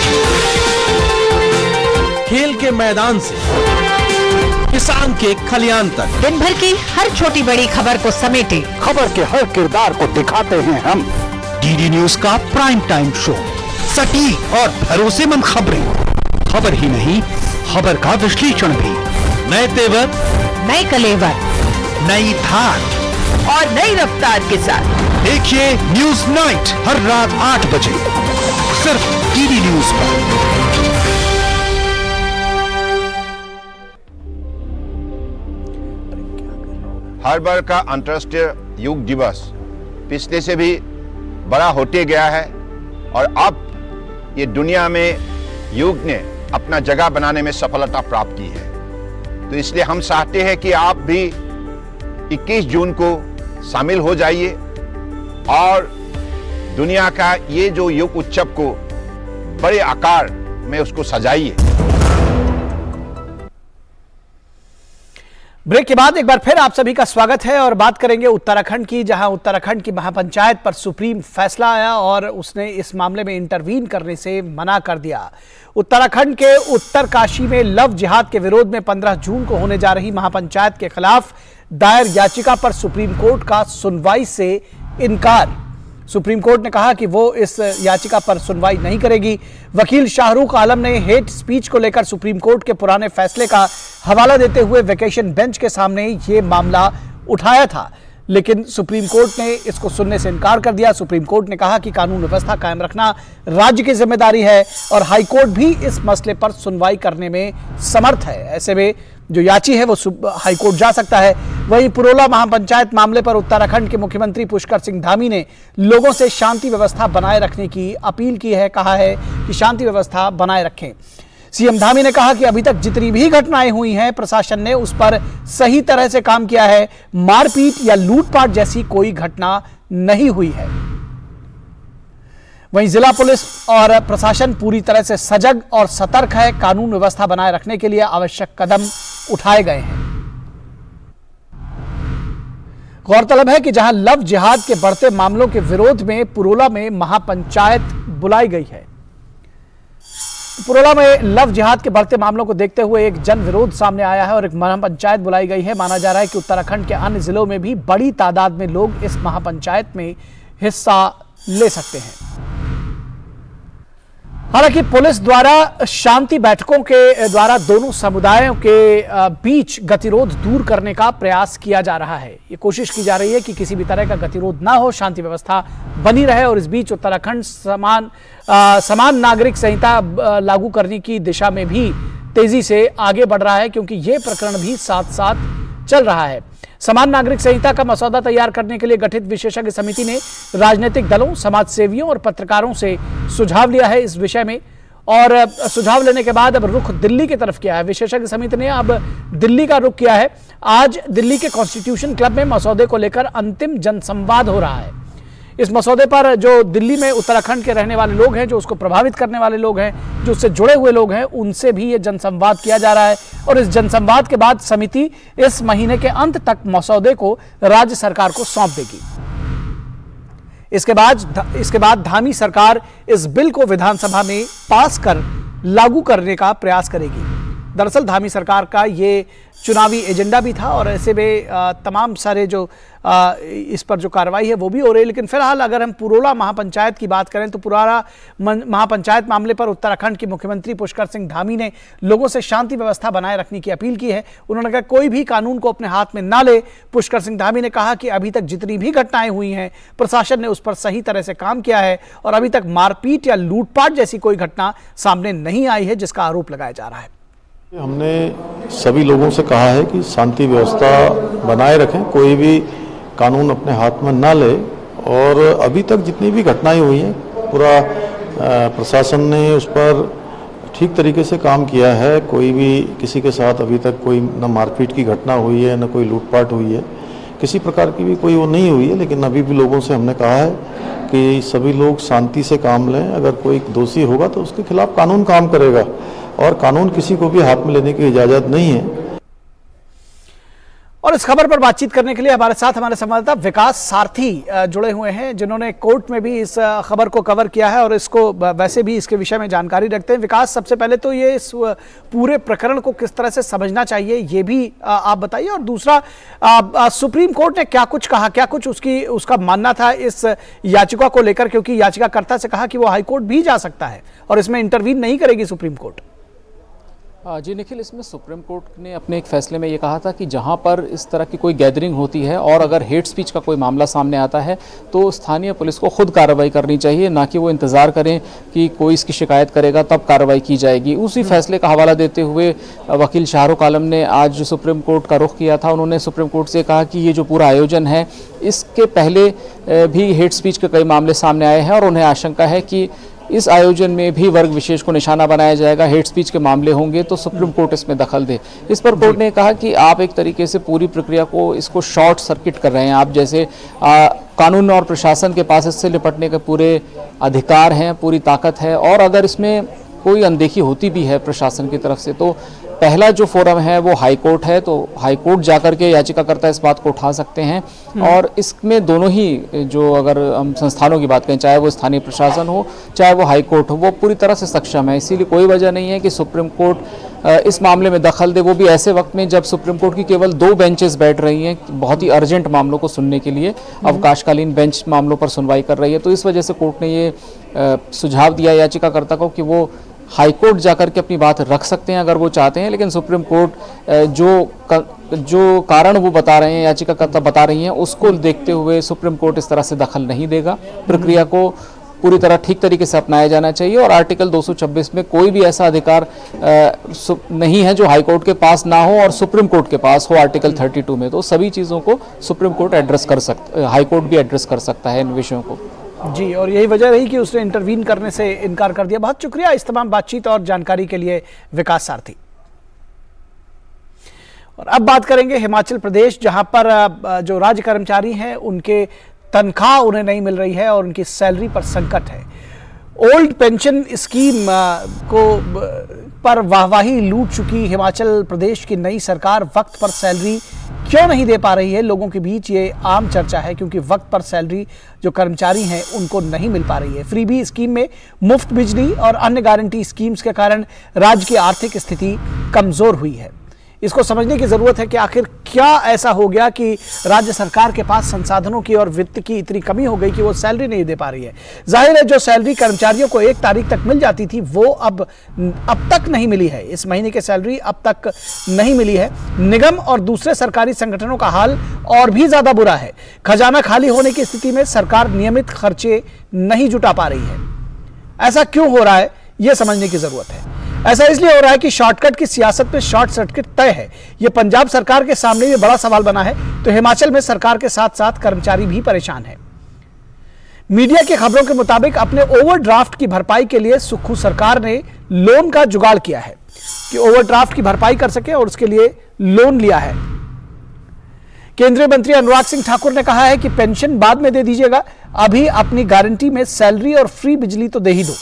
खेल के मैदान से किसान के खलियान तक, दिन भर की हर छोटी बड़ी खबर को समेटे खबर के हर किरदार को दिखाते हैं हम। डीडी न्यूज का प्राइम टाइम शो, सटीक और भरोसेमंद खबरें, खबर ही नहीं खबर का विश्लेषण भी, नए तेवर, नए कलेवर नई धार और नई रफ्तार के साथ देखिए न्यूज नाइट हर रात 8 बजे सिर्फ डीडी न्यूज पर। हर बार का अंतर्राष्ट्रीय योग दिवस पिछले से भी बड़ा होते गया है और अब ये दुनिया में योग ने अपना जगह बनाने में सफलता प्राप्त की है। तो इसलिए हम चाहते हैं कि आप भी 21 जून को शामिल हो जाइए और दुनिया का ये जो योग उत्सव को बड़े आकार में उसको सजाइए। ब्रेक के बाद एक बार फिर आप सभी का स्वागत है और बात करेंगे उत्तराखंड की, जहां उत्तराखंड की महापंचायत पर सुप्रीम फैसला आया और उसने इस मामले में इंटरवीन करने से मना कर दिया। उत्तराखंड के उत्तरकाशी में लव जिहाद के विरोध में 15 जून को होने जा रही महापंचायत के खिलाफ दायर याचिका पर सुप्रीम कोर्ट का सुनवाई से इनकार। सुप्रीम कोर्ट ने कहा कि वो इस याचिका पर सुनवाई नहीं करेगी। वकील शाहरुख आलम ने हेट स्पीच को लेकर सुप्रीम कोर्ट के पुराने फैसले का हवाला देते हुए वेकेशन बेंच के सामने ये मामला उठाया था, लेकिन सुप्रीम कोर्ट ने इसको सुनने से इनकार कर दिया। सुप्रीम कोर्ट ने कहा कि कानून व्यवस्था कायम रखना राज्य की जिम्मेदारी है और हाईकोर्ट भी इस मसले पर सुनवाई करने में समर्थ है। ऐसे में जो याची है वो हाईकोर्ट जा सकता है। वहीं पुरोला महापंचायत मामले पर उत्तराखंड के मुख्यमंत्री पुष्कर सिंह धामी ने लोगों से शांति व्यवस्था बनाए रखने की अपील की है। कहा है कि शांति व्यवस्था बनाए रखें। सीएम धामी ने कहा कि अभी तक जितनी भी घटनाएं हुई हैं प्रशासन ने उस पर सही तरह से काम किया है। मारपीट या लूटपाट जैसी कोई घटना नहीं हुई है। वहीं जिला पुलिस और प्रशासन पूरी तरह से सजग और सतर्क है। कानून व्यवस्था बनाए रखने के लिए आवश्यक कदम उठाए गए हैं। गौरतलब है कि जहां लव जिहाद के बढ़ते मामलों के विरोध में पुरोला में महापंचायत बुलाई गई है। पुरोला में लव जिहाद के बढ़ते मामलों को देखते हुए एक जन विरोध सामने आया है और एक महापंचायत बुलाई गई है। माना जा रहा है कि उत्तराखंड के अन्य जिलों में भी बड़ी तादाद में लोग इस महापंचायत में हिस्सा ले सकते हैं। हालांकि पुलिस द्वारा शांति बैठकों के द्वारा दोनों समुदायों के बीच गतिरोध दूर करने का प्रयास किया जा रहा है। ये कोशिश की जा रही है कि किसी भी तरह का गतिरोध ना हो, शांति व्यवस्था बनी रहे। और इस बीच उत्तराखंड समान नागरिक संहिता लागू करने की दिशा में भी तेजी से आगे बढ़ रहा है, क्योंकि ये प्रकरण भी साथ साथ चल रहा है। समान नागरिक संहिता का मसौदा तैयार करने के लिए गठित विशेषज्ञ समिति ने राजनीतिक दलों, समाज सेवियों और पत्रकारों से सुझाव लिया है इस विषय में। और सुझाव लेने के बाद अब रुख दिल्ली की तरफ किया है। विशेषज्ञ समिति ने अब दिल्ली का रुख किया है। आज दिल्ली के कॉन्स्टिट्यूशन क्लब में मसौदे को लेकर अंतिम जनसंवाद हो रहा है। इस मसौदे पर जो दिल्ली में उत्तराखंड के रहने वाले लोग हैं, जो उसको प्रभावित करने वाले लोग हैं, जो उससे जुड़े हुए लोग हैं, उनसे भी ये जनसंवाद किया जा रहा है। और इस जनसंवाद के बाद समिति इस महीने के अंत तक मसौदे को राज्य सरकार को सौंप देगी। इसके बाद धामी सरकार इस बिल को विधानसभा में पास कर लागू करने का प्रयास करेगी। दरअसल धामी सरकार का ये चुनावी एजेंडा भी था और ऐसे में तमाम सारे जो इस पर जो कार्रवाई है वो भी हो रही है। लेकिन फिलहाल अगर हम पुरोला महापंचायत की बात करें तो पुरोला महापंचायत मामले पर उत्तराखंड के मुख्यमंत्री पुष्कर सिंह धामी ने लोगों से शांति व्यवस्था बनाए रखने की अपील की है। उन्होंने कहा कोई भी कानून को अपने हाथ में ना ले। पुष्कर सिंह धामी ने कहा कि अभी तक जितनी भी घटनाएं हुई हैं प्रशासन ने उस पर सही तरह से काम किया है और अभी तक मारपीट या लूटपाट जैसी कोई घटना सामने नहीं आई है, जिसका आरोप लगाया जा रहा है। हमने सभी लोगों से कहा है कि शांति व्यवस्था बनाए रखें, कोई भी कानून अपने हाथ में ना ले। और अभी तक जितनी भी घटनाएं हुई हैं पूरा प्रशासन ने उस पर ठीक तरीके से काम किया है। कोई भी किसी के साथ अभी तक कोई न मारपीट की घटना हुई है, न कोई लूटपाट हुई है, किसी प्रकार की भी कोई वो नहीं हुई है। लेकिन अभी भी लोगों से हमने कहा है कि सभी लोग शांति से काम लें। अगर कोई दोषी होगा तो उसके खिलाफ कानून काम करेगा और कानून किसी को भी हाथ में लेने की इजाजत नहीं है। और इस खबर पर बातचीत करने के लिए हमारे साथ हमारे संवाददाता विकास सारथी जुड़े हुए हैं, जिन्होंने कोर्ट में भी इस खबर को कवर किया है और इसको वैसे भी इसके विषय में जानकारी रखते हैं। विकास, सबसे पहले तो ये इस पूरे प्रकरण को किस तरह से समझना चाहिए ये भी आप बताइए। और दूसरा, सुप्रीम कोर्ट ने क्या कुछ कहा, क्या कुछ उसका मानना था इस याचिका को लेकर, क्योंकि याचिकाकर्ता से कहा कि वो हाईकोर्ट भी जा सकता है और इसमें इंटरवीन नहीं करेगी सुप्रीम कोर्ट। जी निखिल, इसमें सुप्रीम कोर्ट ने अपने एक फैसले में ये कहा था कि जहां पर इस तरह की कोई गैदरिंग होती है और अगर हेट स्पीच का कोई मामला सामने आता है तो स्थानीय पुलिस को खुद कार्रवाई करनी चाहिए, ना कि वो इंतज़ार करें कि कोई इसकी शिकायत करेगा तब कार्रवाई की जाएगी। उसी फैसले का हवाला देते हुए वकील शाहरुख आलम ने आज सुप्रीम कोर्ट का रुख किया था। उन्होंने सुप्रीम कोर्ट से कहा कि ये जो पूरा आयोजन है इसके पहले भी हेट स्पीच के कई मामले सामने आए हैं और उन्हें आशंका है कि इस आयोजन में भी वर्ग विशेष को निशाना बनाया जाएगा, हेट स्पीच के मामले होंगे तो सुप्रीम कोर्ट इसमें दखल दे। इस पर कोर्ट ने कहा कि आप एक तरीके से पूरी प्रक्रिया को इसको शॉर्ट सर्किट कर रहे हैं। आप जैसे कानून और प्रशासन के पास इससे निपटने के पूरे अधिकार हैं, पूरी ताकत है, और अगर इसमें कोई अनदेखी होती भी है प्रशासन की तरफ से तो पहला जो फोरम है वो हाई कोर्ट है, तो हाई कोर्ट जाकर के याचिकाकर्ता इस बात को उठा सकते हैं। और इसमें दोनों ही जो अगर हम संस्थानों की बात करें, चाहे वो स्थानीय प्रशासन हो चाहे वो हाई कोर्ट हो, वो पूरी तरह से सक्षम है। इसीलिए कोई वजह नहीं है कि सुप्रीम कोर्ट इस मामले में दखल दे, वो भी ऐसे वक्त में जब सुप्रीम कोर्ट की केवल 2 बेंचेस बैठ रही हैं बहुत ही अर्जेंट मामलों को सुनने के लिए। अवकाशकालीन बेंच मामलों पर सुनवाई कर रही है, तो इस वजह से कोर्ट ने ये सुझाव दिया याचिकाकर्ता को कि वो हाई कोर्ट जाकर के अपनी बात रख सकते हैं अगर वो चाहते हैं। लेकिन सुप्रीम कोर्ट जो कारण वो बता रहे हैं, याचिकाकर्ता बता रही हैं, उसको देखते हुए सुप्रीम कोर्ट इस तरह से दखल नहीं देगा। प्रक्रिया को पूरी तरह ठीक तरीके से अपनाया जाना चाहिए और आर्टिकल 226 में कोई भी ऐसा अधिकार नहीं है जो हाई कोर्ट के पास ना हो और सुप्रीम कोर्ट के पास हो आर्टिकल 32 में। तो सभी चीज़ों को सुप्रीम कोर्ट एड्रेस कर सकता, हाई कोर्ट भी एड्रेस कर सकता है इन विषयों को। जी, और यही वजह रही कि उसने इंटरवीन करने से इनकार कर दिया। बहुत शुक्रिया इस तमाम बातचीत और जानकारी के लिए विकास सारथी। और अब बात करेंगे हिमाचल प्रदेश, जहां पर जो राज्य कर्मचारी हैं उनके तनख्वाह उन्हें नहीं मिल रही है और उनकी सैलरी पर संकट है। ओल्ड पेंशन स्कीम को पर वाहवाही लूट चुकी हिमाचल प्रदेश की नई सरकार वक्त पर सैलरी क्यों नहीं दे पा रही है, लोगों के बीच ये आम चर्चा है, क्योंकि वक्त पर सैलरी जो कर्मचारी हैं उनको नहीं मिल पा रही है। फ्रीबी स्कीम में मुफ्त बिजली और अन्य गारंटी स्कीम्स के कारण राज्य की आर्थिक स्थिति कमजोर हुई है। इसको समझने की जरूरत है कि आखिर क्या ऐसा हो गया कि राज्य सरकार के पास संसाधनों की और वित्त की इतनी कमी हो गई कि वो सैलरी नहीं दे पा रही है। जाहिर है जो सैलरी कर्मचारियों को 1 तारीख तक मिल जाती थी वो अब तक नहीं मिली है। इस महीने की सैलरी अब तक नहीं मिली है। निगम और दूसरे सरकारी संगठनों का हाल और भी ज्यादा बुरा है। खजाना खाली होने की स्थिति में सरकार नियमित खर्चे नहीं जुटा पा रही है। ऐसा क्यों हो रहा है यह समझने की जरूरत है। ऐसा इसलिए हो रहा है कि शॉर्टकट की सियासत में शॉर्ट सर्किट तय है। यह पंजाब सरकार के सामने भी बड़ा सवाल बना है, तो हिमाचल में सरकार के साथ साथ कर्मचारी भी परेशान है। मीडिया की खबरों के मुताबिक अपने ओवरड्राफ्ट की भरपाई के लिए सुक्खू सरकार ने लोन का जुगाड़ किया है कि ओवरड्राफ्ट की भरपाई कर सके और उसके लिए लोन लिया है। केंद्रीय मंत्री अनुराग सिंह ठाकुर ने कहा है कि पेंशन बाद में दे दीजिएगा, अभी अपनी गारंटी में सैलरी और फ्री बिजली तो दे ही दो।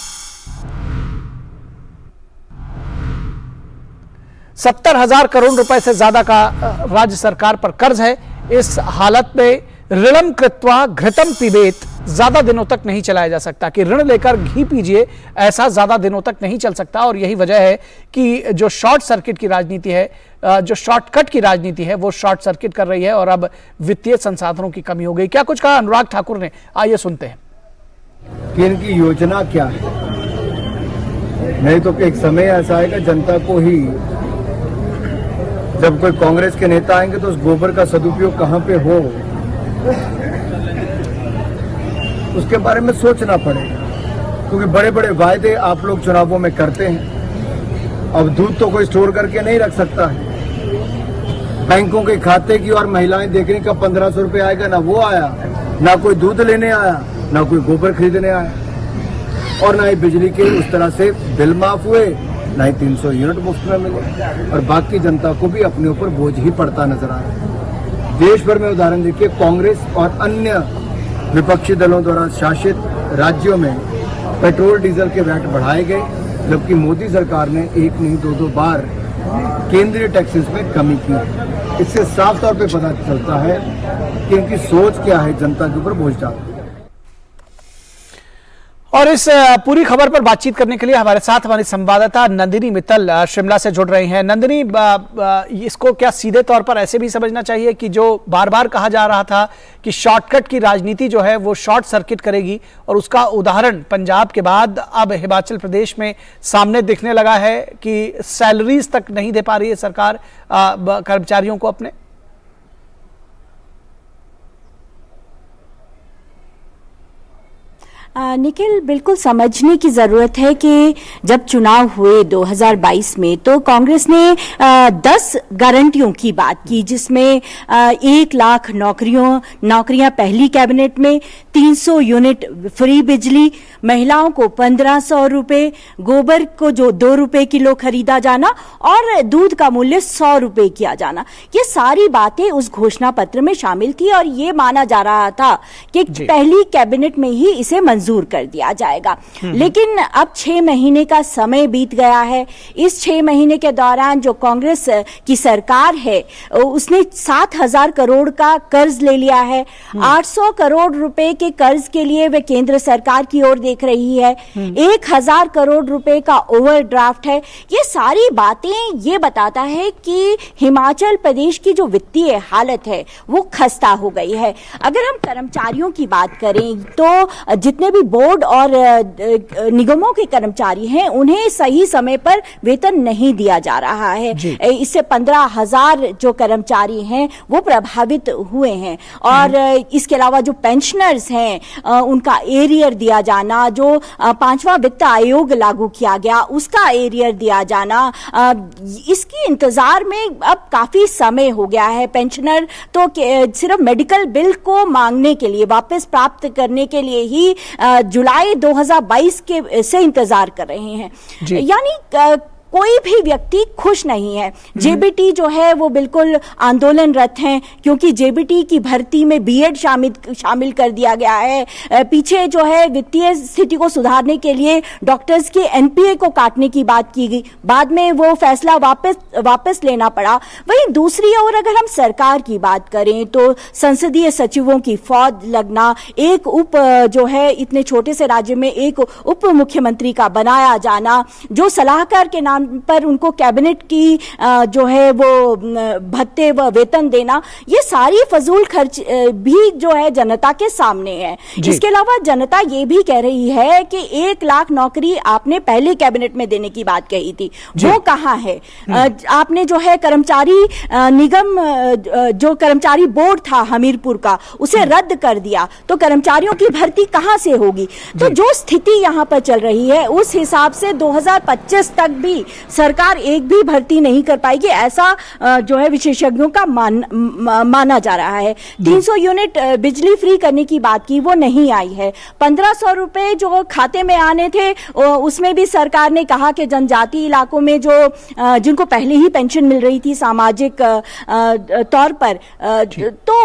70,000 करोड़ रुपए से ज्यादा का राज्य सरकार पर कर्ज है। इस हालत में ऋणम कृत्वा घृतम पिबेत ज्यादा दिनों तक नहीं चलाया जा सकता कि ऋण लेकर घी पीजिए, ऐसा ज्यादा दिनों तक नहीं चल सकता। और यही वजह है कि जो शॉर्ट सर्किट की राजनीति है, जो शॉर्टकट की राजनीति है, वो शॉर्ट सर्किट कर रही है और अब वित्तीय संसाधनों की कमी हो गई। क्या कुछ कहा अनुराग ठाकुर ने, आइए सुनते हैं कि इनकी योजना क्या है। नहीं तो एक समय ऐसा आएगा जनता को ही, जब कोई कांग्रेस के नेता आएंगे तो उस गोबर का सदुपयोग कहां पे हो उसके बारे में सोचना पड़ेगा, क्योंकि बड़े बड़े वायदे आप लोग चुनावों में करते हैं। अब दूध तो कोई स्टोर करके नहीं रख सकता है। बैंकों के खाते की और महिलाएं देखने का 1500 रुपये आएगा, ना वो आया, ना कोई दूध लेने आया, ना कोई गोबर खरीदने आया, और ना ही बिजली के उस तरह से बिल माफ हुए, ना ही 300 यूनिट मुफ्त में मिले, और बाकी जनता को भी अपने ऊपर बोझ ही पड़ता नजर आ रहा है। देश भर में उदाहरण देखिए, कांग्रेस और अन्य विपक्षी दलों द्वारा शासित राज्यों में पेट्रोल डीजल के वैट बढ़ाए गए, जबकि मोदी सरकार ने 1 नहीं 2 बार केंद्रीय टैक्सेस में कमी की। इससे साफ तौर पे पता चलता है कि इनकी सोच क्या है, जनता के ऊपर बोझ डालना। और इस पूरी खबर पर बातचीत करने के लिए हमारे साथ हमारी संवाददाता नंदिनी मित्तल शिमला से जुड़ रही हैं। नंदिनी, इसको क्या सीधे तौर पर ऐसे भी समझना चाहिए कि जो बार बार कहा जा रहा था कि शॉर्टकट की राजनीति जो है वो शॉर्ट सर्किट करेगी, और उसका उदाहरण पंजाब के बाद अब हिमाचल प्रदेश में सामने दिखने लगा है कि सैलरीज तक नहीं दे पा रही है सरकार कर्मचारियों को अपने? निखिल, बिल्कुल समझने की ज़रूरत है कि जब चुनाव हुए 2022 में तो कांग्रेस ने 10 गारंटियों की बात की, जिसमें 1 लाख नौकरियां पहली कैबिनेट में, 300 यूनिट फ्री बिजली, महिलाओं को 1500 रुपए, गोबर को जो 2 रुपए किलो खरीदा जाना और दूध का मूल्य 100 रुपए किया जाना। ये सारी बातें उस घोषणा पत्र में शामिल थी और ये माना जा रहा था कि पहली कैबिनेट में ही इसे मंजूर कर दिया जाएगा। लेकिन अब 6 महीने का समय बीत गया है। इस 6 महीने के दौरान जो कांग्रेस की सरकार है उसने 7,000 करोड़ का कर्ज ले लिया है। 800 करोड़ रुपए के कर्ज के लिए वे केंद्र सरकार की ओर देख रही है। 1,000 करोड़ रुपए का ओवरड्राफ्ट है। ये सारी बातें ये बताता है कि हिमाचल प्रदेश की जो वित्तीय हालत है वो खस्ता हो गई है। अगर हम कर्मचारियों की बात करें तो जितने भी बोर्ड और निगमों के कर्मचारी हैं उन्हें सही समय पर वेतन नहीं दिया जा रहा है। इससे 15,000 जो कर्मचारी हैं वो प्रभावित हुए हैं। और इसके अलावा जो पेंशनर्स हैं उनका एरियर दिया जाना, जो 5वां वित्त आयोग लागू किया गया उसका एरियर दिया जाना, इसकी इंतजार में अब काफी समय हो गया है। पेंशनर तो सिर्फ मेडिकल बिल को मांगने के लिए, वापस प्राप्त करने के लिए ही जुलाई 2022 के से इंतजार कर रहे हैं। यानी कोई भी व्यक्ति खुश नहीं है। जेबीटी जो है वो बिल्कुल आंदोलनरत हैं क्योंकि जेबीटी की भर्ती में बीएड शामिल कर दिया गया है। पीछे जो है वित्तीय स्थिति को सुधारने के लिए डॉक्टर्स के एनपीए को काटने की बात की गई, बाद में वो फैसला वापस लेना पड़ा। वहीं दूसरी ओर अगर हम सरकार की बात करें तो संसदीय सचिवों की फौज लगना, एक जो है इतने छोटे से राज्य में एक उप मुख्यमंत्री का बनाया जाना, जो सलाहकार के नाम पर उनको कैबिनेट की जो है वो भत्ते व वेतन देना, ये सारी फजूल खर्च भी जो है जनता के सामने है। इसके अलावा जनता ये भी कह रही है कि 1 लाख नौकरी आपने पहले कैबिनेट में देने की बात कही थी, वो कहाँ है? आपने जो है कर्मचारी निगम, जो कर्मचारी बोर्ड था हमीरपुर का, उसे रद्द कर दिया, तो कर्मचारियों की भर्ती कहाँ से होगी? तो जो स्थिति यहाँ पर चल रही है उस हिसाब से 2025 तक भी सरकार एक भी भर्ती नहीं कर पाएगी, ऐसा जो है विशेषज्ञों का माना जा रहा है। 300 यूनिट बिजली फ्री करने की बात की, वो नहीं आई है। 1500 रुपए जो खाते में आने थे उसमें भी सरकार ने कहा कि जनजातीय इलाकों में जो जिनको पहले ही पेंशन मिल रही थी सामाजिक तौर पर, तो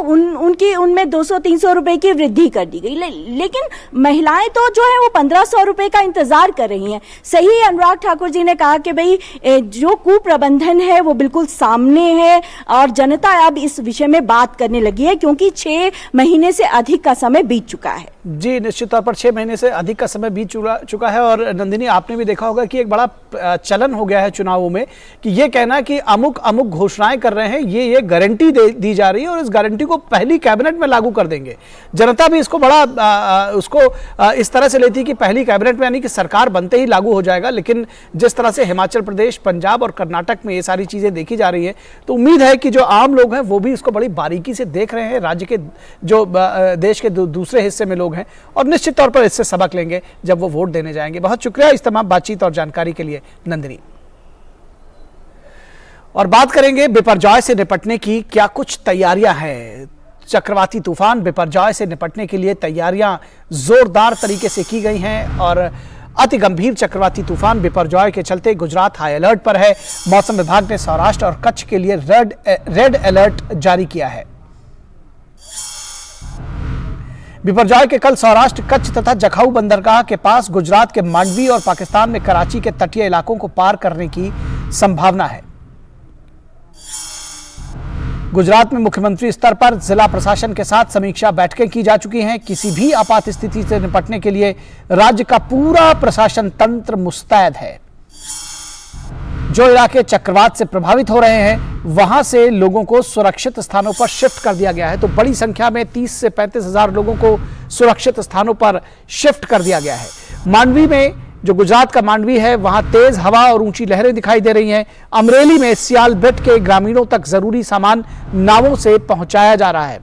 उनमें 200-300 रुपए की वृद्धि कर दी गई। लेकिन महिलाएं तो जो है वो 1500 रुपए का इंतजार कर रही हैं। सही अनुराग ठाकुर जी ने कहा कि भाई जो कुप्रबंधन है वो बिल्कुल सामने है और जनता अब इस विषय में बात करने लगी है क्योंकि 6 महीने से अधिक का समय बीत चुका है। जी, निश्चित तौर पर 6 महीने से अधिक का समय बीत चुका है। और नंदिनी, आपने भी देखा होगा कि एक बड़ा चलन हो गया है चुनावों में कि ये कहना कि अमुक घोषणाएं कर रहे हैं, ये गारंटी दी जा रही है और इस गारंटी को पहली कैबिनेट में लागू कर देंगे। जनता भी इसको बड़ा उसको इस तरह से लेती है कि पहली कैबिनेट में, यानी कि सरकार बनते ही लागू हो जाएगा। लेकिन जिस तरह से हिमाचल प्रदेश, पंजाब और कर्नाटक में ये सारी चीजें देखी जा रही है तो उम्मीद है कि जो आम लोग हैं वो भी इसको बड़ी बारीकी से देख रहे हैं, राज्य के जो देश के दूसरे हिस्से में लोग हैं, और निश्चित तौर पर इससे सबक लेंगे जब वो वोट देने जाएंगे। बहुत शुक्रिया इस तमाम बातचीत और जानकारी के लिए नंदिनी। और बात करेंगे बिपरजॉय से निपटने की क्या कुछ तैयारियां हैं। चक्रवाती तूफान बिपरजॉय से निपटने के लिए तैयारियां जोरदार तरीके से की गई हैं और अति गंभीर चक्रवाती तूफान बिपरजॉय के चलते गुजरात हाई अलर्ट पर है। मौसम विभाग ने सौराष्ट्र और कच्छ के लिए रेड अलर्ट जारी किया है। बिपरजॉय के कल सौराष्ट्र, कच्छ तथा जखाऊ बंदरगाह के पास गुजरात के मांडवी और पाकिस्तान में कराची के तटीय इलाकों को पार करने की संभावना है। गुजरात में मुख्यमंत्री स्तर पर जिला प्रशासन के साथ समीक्षा बैठकें की जा चुकी हैं। किसी भी आपात स्थिति से निपटने के लिए राज्य का पूरा प्रशासन तंत्र मुस्तैद है। जो इलाके चक्रवात से प्रभावित हो रहे हैं वहां से लोगों को सुरक्षित स्थानों पर शिफ्ट कर दिया गया है। तो बड़ी संख्या में 30 से 35 हजार लोगों को सुरक्षित स्थानों पर शिफ्ट कर दिया गया है। मांडवी में, जो गुजरात का मांडवी है, वहां तेज हवा और ऊंची लहरें दिखाई दे रही हैं। अमरेली में सियालबेट के ग्रामीणों तक जरूरी सामान नावों से पहुंचाया जा रहा है।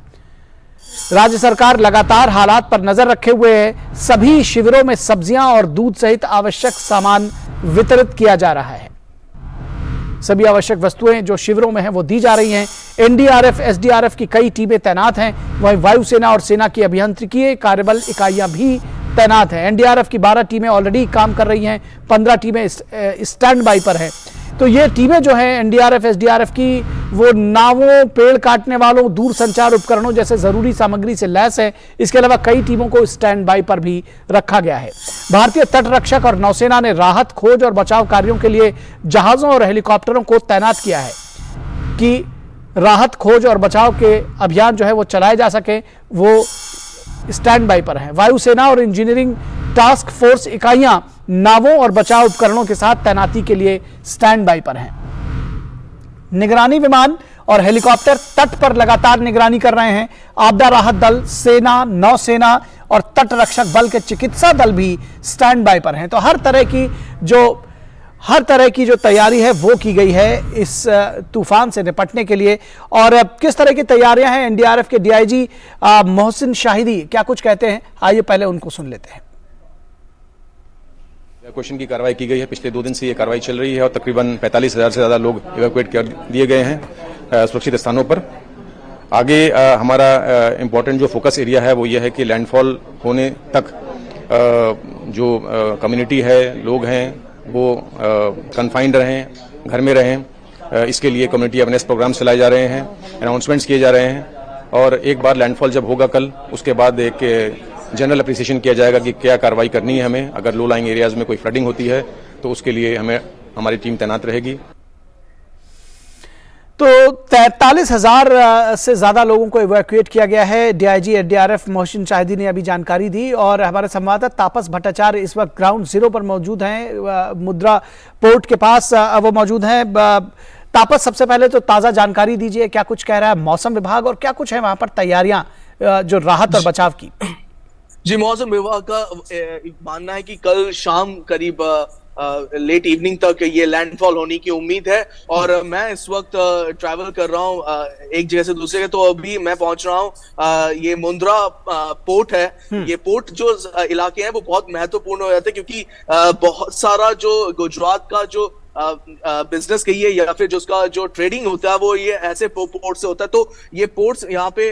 राज्य सरकार लगातार हालात पर नजर रखे हुए है। सभी शिविरों में सब्जियां और दूध सहित आवश्यक सामान वितरित किया जा रहा है। सभी आवश्यक वस्तुएं जो शिविरों में हैं वो दी जा रही हैं। एनडीआरएफ, एसडीआरएफ की कई टीमें तैनात हैं। वहीं वायुसेना और सेना की अभियांत्रिकीय कार्यबल इकाइयां भी तैनात हैं। एनडीआरएफ की 12 टीमें ऑलरेडी काम कर रही हैं, 15 टीमें स्टैंड बाई पर हैं। तो ये टीमें जो हैं एनडीआरएफ, एसडीआरएफ की, वो नावों, पेड़ काटने वालों, दूर संचार उपकरणों जैसे जरूरी सामग्री से लैस है। इसके अलावा कई टीमों को स्टैंड बाई पर भी रखा गया है। भारतीय तट रक्षक और नौसेना ने राहत, खोज और बचाव कार्यों के लिए जहाजों और हेलीकॉप्टरों को तैनात किया है कि राहत, खोज और बचाव के अभियान जो है वो चलाए जा सके, वो स्टैंड बाई पर हैं। वायुसेना और इंजीनियरिंग टास्क फोर्स इकाइयां नावों और बचाव उपकरणों के साथ तैनाती के लिए स्टैंड बाई पर हैं। निगरानी विमान और हेलीकॉप्टर तट पर लगातार निगरानी कर रहे हैं। आपदा राहत दल, सेना, नौसेना और तट रक्षक बल के चिकित्सा दल भी स्टैंड बाई पर हैं। तो हर तरह की जो तैयारी है वो की गई है इस तूफान से निपटने के लिए। और किस तरह की तैयारियां हैं, एनडीआरएफ के डीआईजी मोहसिन शाहिदी क्या कुछ कहते हैं, आइए पहले उनको सुन लेते हैं। इवैक्यूएशन की कार्रवाई की गई है। पिछले 2 दिन से ये कार्रवाई चल रही है और तकरीबन 45,000 से ज्यादा लोग इवैक्यूएट कर दिए गए हैं सुरक्षित स्थानों पर। आगे हमारा इम्पोर्टेंट जो फोकस एरिया है वो ये है कि लैंडफॉल होने तक जो कम्युनिटी है, लोग हैं, वो कन्फाइंड रहें, घर में रहें। इसके लिए कम्युनिटी अवेयरनेस प्रोग्राम चलाए जा रहे हैं, अनाउंसमेंट्स किए जा रहे हैं और एक बार लैंडफॉल जब होगा कल, उसके बाद एक जनरल अप्रिसिएशन किया जाएगा कि क्या कार्रवाई करनी है हमें। अगर लो लाइंग एरियाज में कोई फ्लडिंग होती है तो उसके लिए हमारी टीम तैनात रहेगी। तो 43,000 से ज्यादा लोगों को इवैक्यूएट किया गया है। डीआईजी एनडीआरएफ मोहसिन शाहिदी ने अभी जानकारी दी और हमारे संवाददाता तापस भट्टाचार्य इस वक्त ग्राउंड जीरो पर मौजूद हैं, मुद्रा पोर्ट के पास वो मौजूद हैं। तापस, सबसे पहले तो ताजा जानकारी दीजिए, क्या कुछ कह रहा है मौसम विभाग और क्या कुछ है वहां पर तैयारियां जो राहत और बचाव की? जी, मौसम विभाग का मानना है कि कल शाम करीब लेट इवनिंग तक ये लैंडफॉल होने की उम्मीद है। और मैं इस वक्त ट्रैवल कर रहा हूँ एक जगह से दूसरे जगह। तो अभी मैं पहुंच रहा हूँ, ये मुंद्रा पोर्ट है। ये पोर्ट जो इलाके हैं वो बहुत महत्वपूर्ण हो जाते हैं क्योंकि बहुत सारा जो गुजरात का जो बिजनेस कहिए या फिर जो उसका जो ट्रेडिंग होता है वो ये ऐसे पोर्ट से होता है। तो ये पोर्ट्स यहाँ पे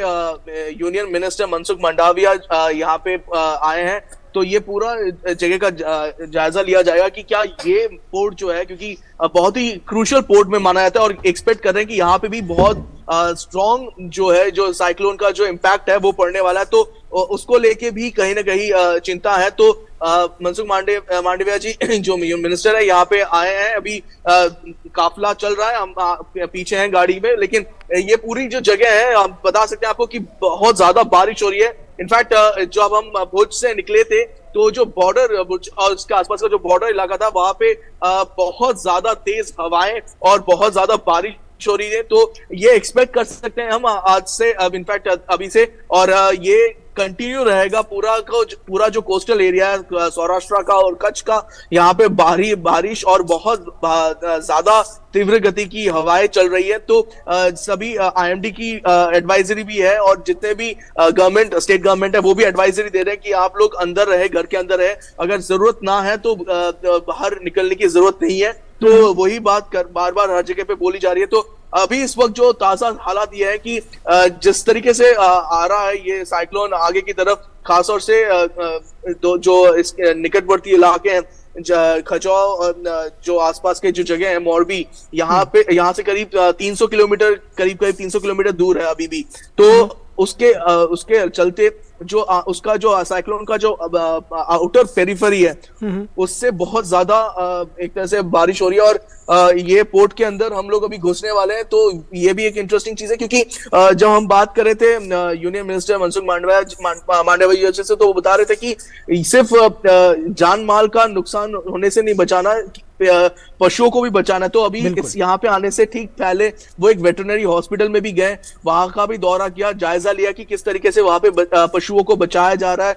यूनियन मिनिस्टर मनसुख मंडाविया यहाँ पे आए हैं। तो ये पूरा जगह का जायजा लिया जाएगा कि क्या ये पोर्ट जो है, क्योंकि बहुत ही क्रूशियल पोर्ट में माना जाता है और एक्सपेक्ट कर रहे हैं कि यहाँ पे भी बहुत स्ट्रॉन्ग जो है, जो साइक्लोन का जो इम्पैक्ट है वो पड़ने वाला है। तो उसको लेके भी कहीं ना कहीं चिंता है। तो मनसुख मांडविया जी जो मिनिस्टर है यहाँ पे आए हैं। अभी काफिला चल रहा है, हम पीछे हैं गाड़ी में, लेकिन ये पूरी जो जगह है हम बता सकते हैं आपको कि बहुत ज्यादा बारिश हो रही है। इनफैक्ट जब हम भुज से निकले थे तो जो बॉर्डर भुज और उसके आसपास का जो बॉर्डर इलाका था वहां पे बहुत ज्यादा तेज हवाएं और बहुत ज्यादा बारिश हो रही है। तो ये एक्सपेक्ट कर सकते हैं हम आज से, अब इनफैक्ट अभी से, और ये कंटिन्यू रहेगा पूरा जो कोस्टल एरिया है सौराष्ट्र का और कच्छ का। यहाँ पे बारिश और बहुत ज्यादा तीव्र गति की हवाएं चल रही है। तो सभी आईएमडी की एडवाइजरी भी है और जितने भी गवर्नमेंट, स्टेट गवर्नमेंट है वो भी एडवाइजरी दे रहे हैं कि आप लोग अंदर रहे, घर के अंदर रहे। अगर जरूरत ना है तो बाहर निकलने की जरूरत नहीं है। तो वही बात बार बार हर जगह पे बोली जा रही है। तो अभी इस वक्त जो ताजा हालात ये है कि जिस तरीके से आ रहा है ये साइक्लोन आगे की तरफ, खासतौर से जो इस निकटवर्ती इलाके हैं, खचौ जो आसपास के जो जगह है, मोरबी, यहाँ से करीब 300 किलोमीटर दूर है अभी भी। तो उसके चलते जो उसका जो साइक्लोन का जो आउटर पेरिफेरी है उससे बहुत ज्यादा एक तरह से बारिश हो रही है, और ये पोर्ट के अंदर हम लोग अभी घुसने वाले हैं। तो ये भी एक इंटरेस्टिंग चीज है, क्योंकि जब हम बात कर रहे थे यूनियन मिनिस्टर मनसुख मांडविया जी से, तो वो बता रहे थे कि सिर्फ जान माल का नुकसान होने से नहीं बचाना, पशुओं को भी बचाना। तो अभी यहाँ पे आने से ठीक पहले वो एक वेटरनरी हॉस्पिटल में भी गए, वहां का भी दौरा किया, जायजा लिया कि किस तरीके से वहां पे पशुओं को बचाया जा रहा है,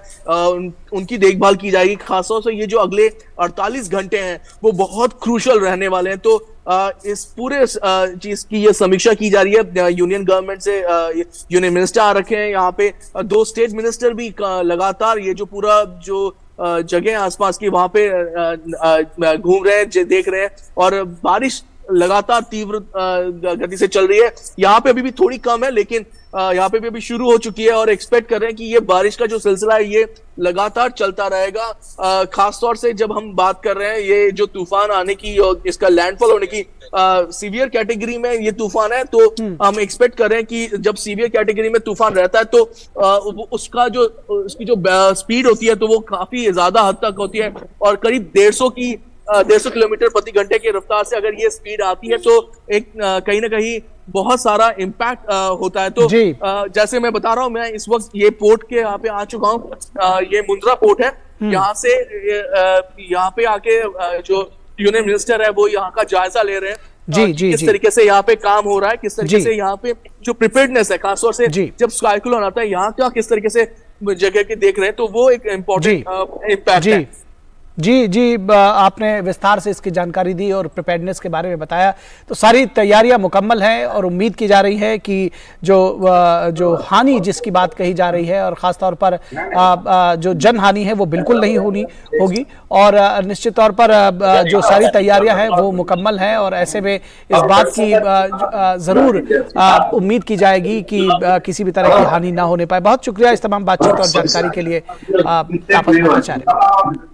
उनकी देखभाल की जाएगी। खासतौर से ये जो अगले 48 घंटे हैं वो बहुत क्रूशल रहने वाले हैं। तो इस पूरे चीज की ये समीक्षा की जा रही है यूनियन गवर्नमेंट से। यूनियन मिनिस्टर आ रखे हैं यहाँ पे, 2 स्टेट मिनिस्टर भी लगातार ये जो पूरा जो जगह आसपास की वहां पे घूम रहे हैं, देख रहे हैं, और बारिश लगातार तीव्र गति से चल रही है। यहाँ पे अभी भी थोड़ी कम है, लेकिन यहाँ पे भी अभी शुरू हो चुकी है, और एक्सपेक्ट कर रहे हैं कि ये बारिश का जो सिलसिला है ये लगातार चलता रहेगा। खासतौर से जब हम बात कर रहे हैं ये जो तूफान आने की और इसका लैंडफॉल होने की सीवियर कैटेगरी में ये तूफान है, तो हम एक्सपेक्ट कर रहे हैं कि जब सीवियर कैटेगरी में तूफान रहता है तो उसकी जो स्पीड होती है तो वो काफी ज्यादा हद तक होती है, और करीब 150 किलोमीटर प्रति घंटे की रफ्तार से अगर ये स्पीड आती है तो एक कहीं ना कहीं बहुत सारा इम्पैक्ट होता है। तो जैसे मैं बता रहा हूँ, मैं इस वक्त ये पोर्ट के यहाँ पे आ चुका हूँ, ये मुंद्रा पोर्ट है। यहाँ से यहाँ पे आके जो यूनियन मिनिस्टर है वो यहाँ का जायजा ले रहे हैं किस तरीके से यहाँ पे काम हो रहा है, किस तरीके से यहाँ पे जो प्रिपेयर्डनेस है, खासतौर से जब साइक्लोन आता है यहाँ का किस तरीके से जगह के देख रहे हैं। तो वो एक इम्पोर्टेंट इम्पैक्ट है। जी, आपने विस्तार से इसकी जानकारी दी और प्रिपेयर्डनेस के बारे में बताया। तो सारी तैयारियां मुकम्मल हैं और उम्मीद की जा रही है कि जो हानि जिसकी बात कही जा रही है, और ख़ास तौर पर जो जन हानि है वो बिल्कुल नहीं होगी, और निश्चित तौर पर जो सारी तैयारियां हैं वो मुकम्मल हैं, और ऐसे में इस बात की ज़रूर उम्मीद की जाएगी कि किसी भी तरह की हानि ना होने पाए। बहुत शुक्रिया इस तमाम बातचीत और जानकारी के लिए तापस भट्टाचार्य।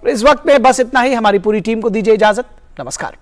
इस वक्त में बस इतना ही। हमारी पूरी टीम को दीजिए इजाजत। नमस्कार।